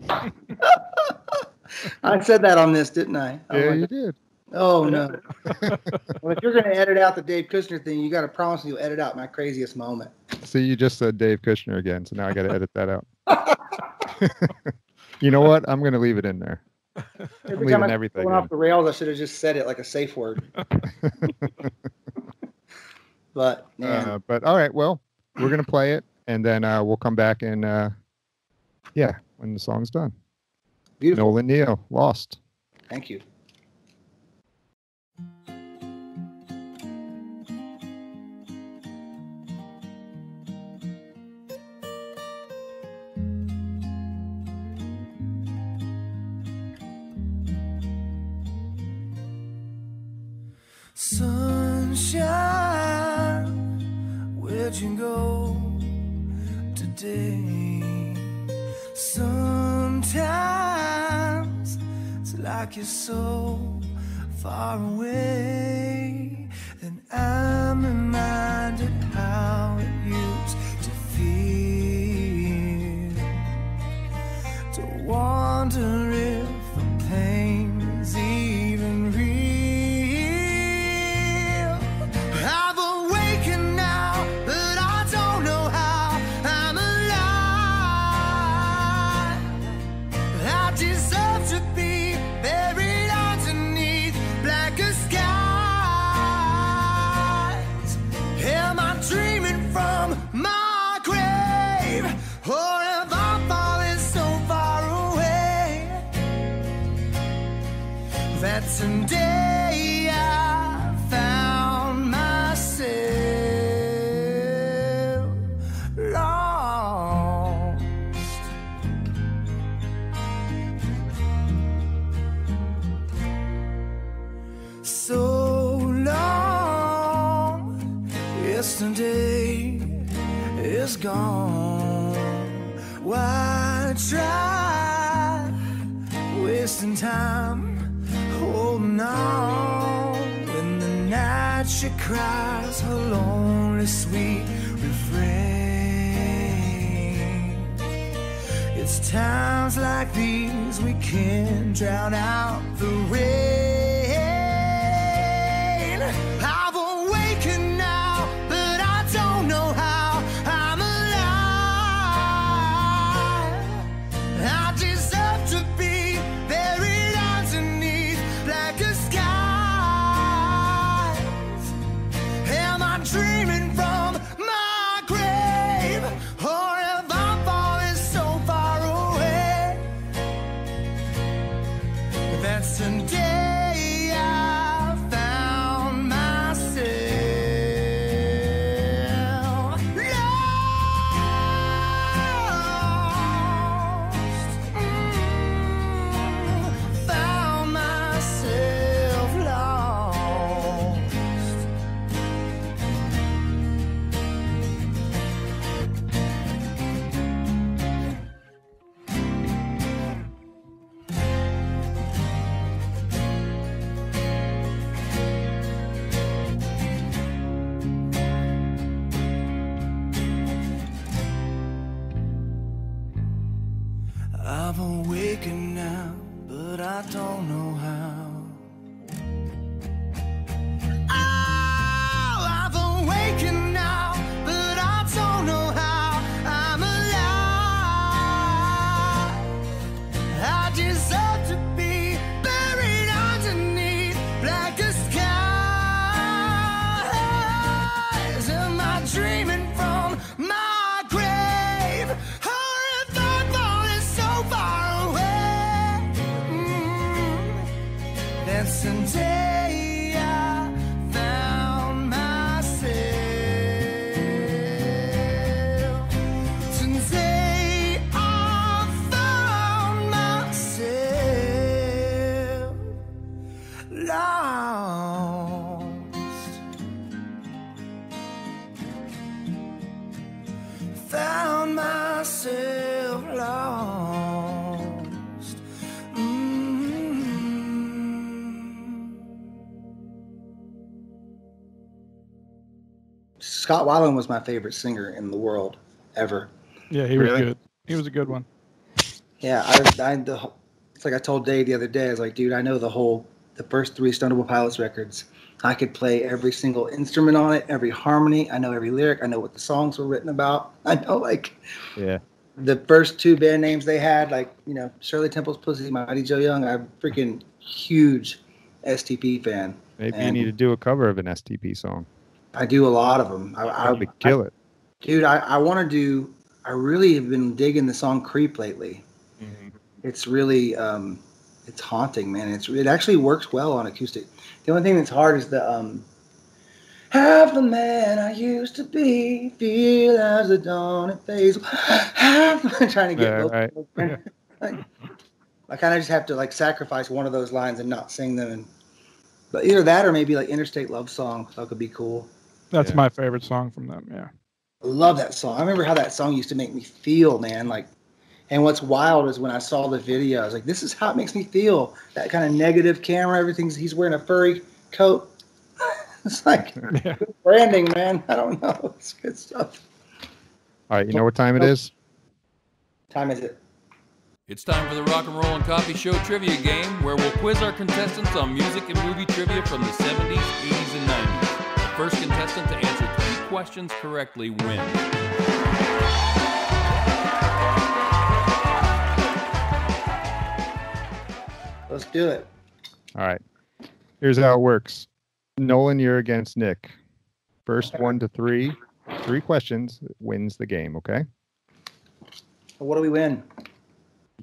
I said that on this, didn't I? Yeah, you did. Oh, no. Well, if you're going to edit out the Dave Kushner thing, you got to promise me you'll edit out my craziest moment. See, you just said Dave Kushner again, so now I got to edit that out. You know what? I'm going to leave it in there. Every time I went off the rails, I should have just said it like a safe word. But, man. But all right, well, we're going to play it, and then we'll come back and, when the song's done. Beautiful. Nolan Neal, Lost. Thank you. Sunshine, where'd you go today? Sometimes it's like you're so far away. Then I'm reminded how it used to feel to wonder if the pain is even real. I've awakened now, but I don't know how I'm alive. I deserve to be buried underneath blacker skies. Am I dreaming from my grave, or have I fallen so far away that someday I found myself lost? So long, yesterday is gone. Why try wasting time holding on when the night she cries her lonely sweet refrain? It's times like these we can't drown out the rain. I've awakened now, but I don't know how I'm alive. I deserve to be buried underneath blacker skies. Am I dreaming from my grave, or have I fallen so far away that someday I I've awakened now, but I don't know how. Oh, I've awakened now, but I don't know how. I'm alive. I deserve to be buried underneath blacker skies. Am I dreaming from my grave? Or if I'm falling so far away? That's the day I found myself. Today I found myself lost. Found myself lost. Scott Weiland was my favorite singer in the world ever. Yeah, he was Really? good. He was a good one. Yeah, it's like I told Dave the other day. I was like, dude, I know the first 3 Stone Temple Pilots records. I could play every single instrument on it, every harmony. I know every lyric. I know what the songs were written about. I know, like, Yeah. the first 2 band names they had, like, you know, Shirley Temple's Pussy, Mighty Joe Young. I'm a freaking huge STP fan. Maybe you And need to do a cover of an STP song. I do a lot of them. That would kill it. Dude, I want to do. I really have been digging the song "Creep" lately. Mhm. It's really, it's haunting, man. It actually works well on acoustic. The only thing that's hard is the half the man I used to be, feel as the dawn it fades. I'm trying to get both. Right. I kind of just have to like sacrifice one of those lines and not sing them. But either that or maybe like Interstate Love Song. That could be cool. That's Yeah. my favorite song from them. Yeah. I love that song. I remember how that song used to make me feel, man. Like, and what's wild is when I saw the video, I was like, this is how it makes me feel. That kind of negative camera, he's wearing a furry coat. It's like Yeah. good branding, man. I don't know. It's good stuff. All right, you know what time it is? Time is it? It's time for the Rock and Roll and Coffee Show trivia game, where we'll quiz our contestants on music and movie trivia from the 70s, 80s, and 90s. The first contestant to answer 3 questions correctly wins. Let's do it. All right. Here's how it works. Nolan, you're against Nick. First 1 to 3 questions wins the game, okay? What do we win?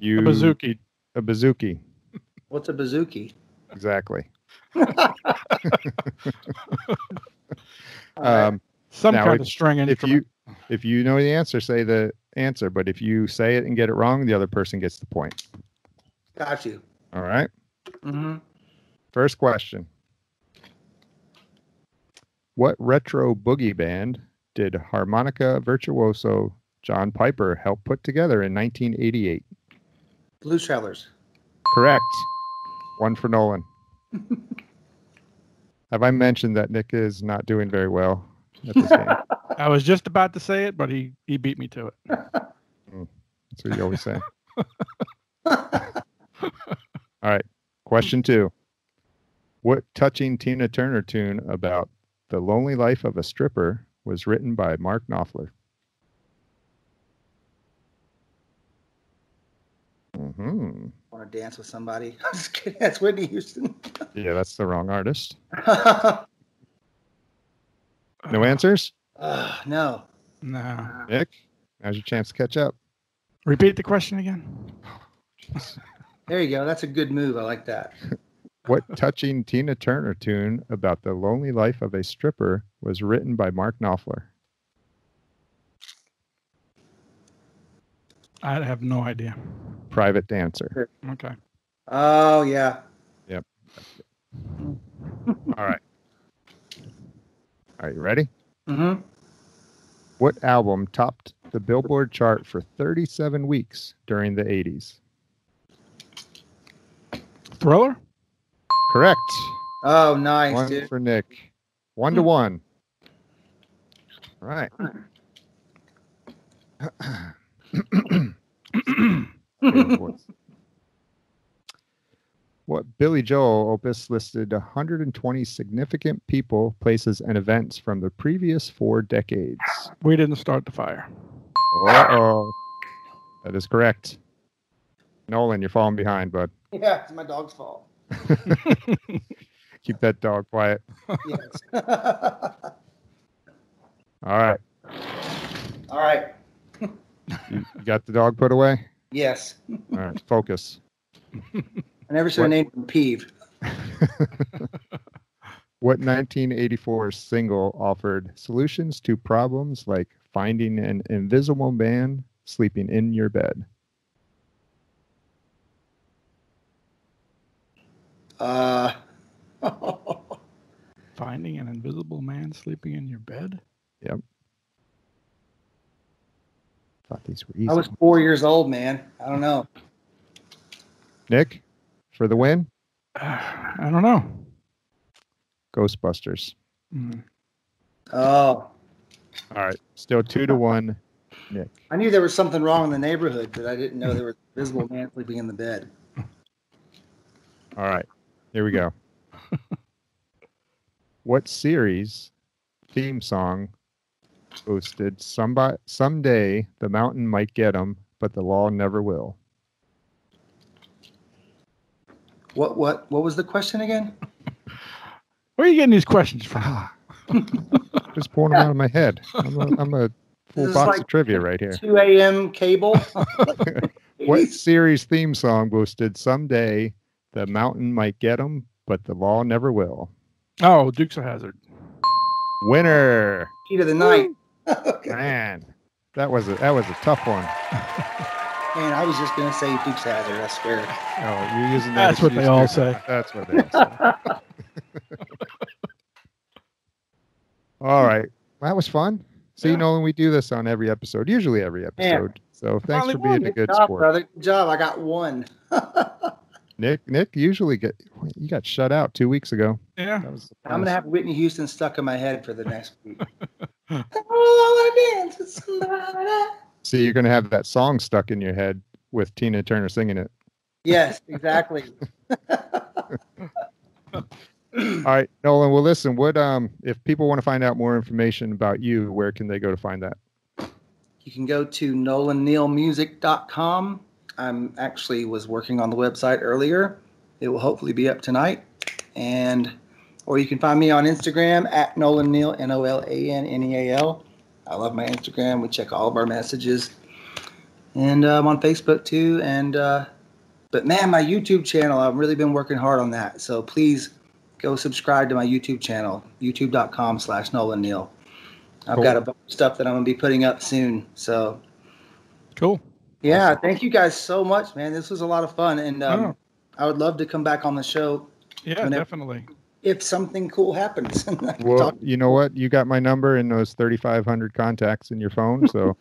A bazooki. A bazooki. What's a bazooki? Exactly. Some Now, kind of string instrument. If you know the answer, say the answer. But if you say it and get it wrong, the other person gets the point. Got you. All right. Mm-hmm. First question. What retro boogie band did harmonica virtuoso John Piper help put together in 1988? Blues Travelers. Correct. 1 for Nolan. Have I mentioned that Nick is not doing very well at this game? I was just about to say it, but he beat me to it. That's what you always say. All right. Question 2. What touching Tina Turner tune about the lonely life of a stripper was written by Mark Knopfler? Mm-hmm. Want to dance with somebody? I'm just kidding. That's Whitney Houston. Yeah, that's the wrong artist. No answers? No. No. Nick, now's your chance to catch up. Repeat the question again. There you go. That's a good move. I like that. What touching Tina Turner tune about the lonely life of a stripper was written by Mark Knopfler? I have no idea. Private Dancer. Okay. Oh, yeah. Yep. All right. Are you ready? Mm-hmm. What album topped the Billboard chart for 37 weeks during the 80s? Thriller? Correct. Oh, nice, 1 dude. for Nick. 1 to 1. All right. Great voice. What Billy Joel opus listed 120 significant people, places, and events from the previous 4 decades? We didn't start the fire. Uh-oh. That is correct. Nolan, you're falling behind, bud. Yeah, it's my dog's fault. Keep that dog quiet. Yes. All right. All right. You got the dog put away? Yes. All right, focus. I never should have named him Peeve. What 1984 single offered solutions to problems like finding an invisible man sleeping in your bed? Finding an invisible man sleeping in your bed? Yep. Thought these were easy. I was 4 years old, man. I don't know. Nick, for the win? I don't know. Ghostbusters. Oh. All right. Still 2-1, Nick. I knew there was something wrong in the neighborhood, but I didn't know there was an invisible man sleeping in the bed. All right. Here we go. What series theme song boasted someday the mountain might get 'em, but the law never will? What was the question again? Where are you getting these questions from? Just pulling them out of my head. I'm a full box of trivia right here. 2 a.m. cable. What series theme song boasted someday the mountain might get 'em, but the law never will? Oh, Dukes of Hazzard. Winner. Key to the night. Man, that was a tough one. Man, I was just gonna say Dukes of Hazzard. I swear. Oh, you're using that. That's what they all say. That's what they all say. All right. Well, that was fun. See, Nolan, we do this on every episode, usually every episode. Man. So thanks for being a good job, sport. brother. Good job. I got one. Nick usually you got shut out 2 weeks ago. Yeah. I'm gonna have Whitney Houston stuck in my head for the next week. I wanna dance with somebody. See, you're gonna have that song stuck in your head with Tina Turner singing it. Yes, exactly. All right, Nolan. Well, listen. What if people want to find out more information about you? Where can they go to find that? You can go to nolannealmusic.com. I'm actually was working on the website earlier. It will hopefully be up tonight. Or you can find me on Instagram at Nolan Neal, NOLANNEAL. I love my Instagram. We check all of our messages. And I'm on Facebook too. But man, my YouTube channel, I've really been working hard on that. So please go subscribe to my YouTube channel, youtube.com/Nolan Neal. I've got a bunch of stuff that I'm going to be putting up soon. So cool. Yeah, awesome. Thank you guys so much, man. This was a lot of fun, and I would love to come back on the show. Yeah, definitely. If something cool happens. Well, you know what? You got my number in those 3,500 contacts in your phone, so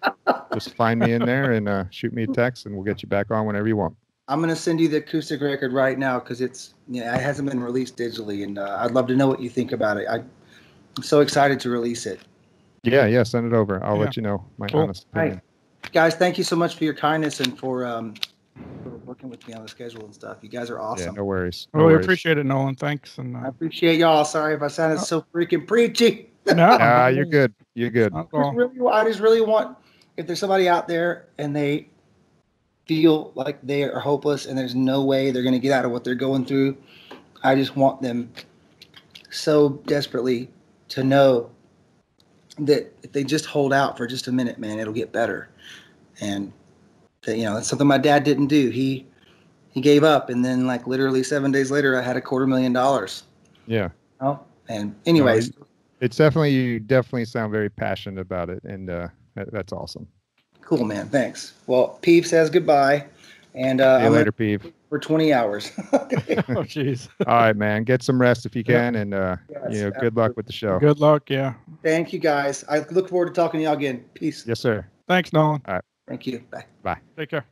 just find me in there and shoot me a text, and we'll get you back on whenever you want. I'm going to send you the acoustic record right now because it hasn't been released digitally, and I'd love to know what you think about it. I'm so excited to release it. Yeah, send it over. I'll let you know my honest opinion. Right. Guys, thank you so much for your kindness and for working with me on the schedule and stuff. You guys are awesome. Yeah, no worries. We appreciate it, Nolan. Thanks. And I appreciate y'all. Sorry if I sounded so freaking preachy. No, you're good. You're good. I just really want, if there's somebody out there and they feel like they are hopeless and there's no way they're going to get out of what they're going through, I just want them so desperately to know that if they just hold out for just a minute, man, it'll get better. And that's something my dad didn't do. He gave up, and then like literally 7 days later, I had $250,000. Yeah. And anyways, it's definitely, you definitely sound very passionate about it, and that's awesome. Cool, man. Thanks. Well, Peeve says goodbye, and see you later, Peeve. For 20 hours. Oh, jeez. All right, man. Get some rest if you can, and good luck with the show. Good luck. Yeah. Thank you, guys. I look forward to talking to y'all again. Peace. Yes, sir. Thanks, Nolan. All right. Thank you. Bye. Bye. Take care.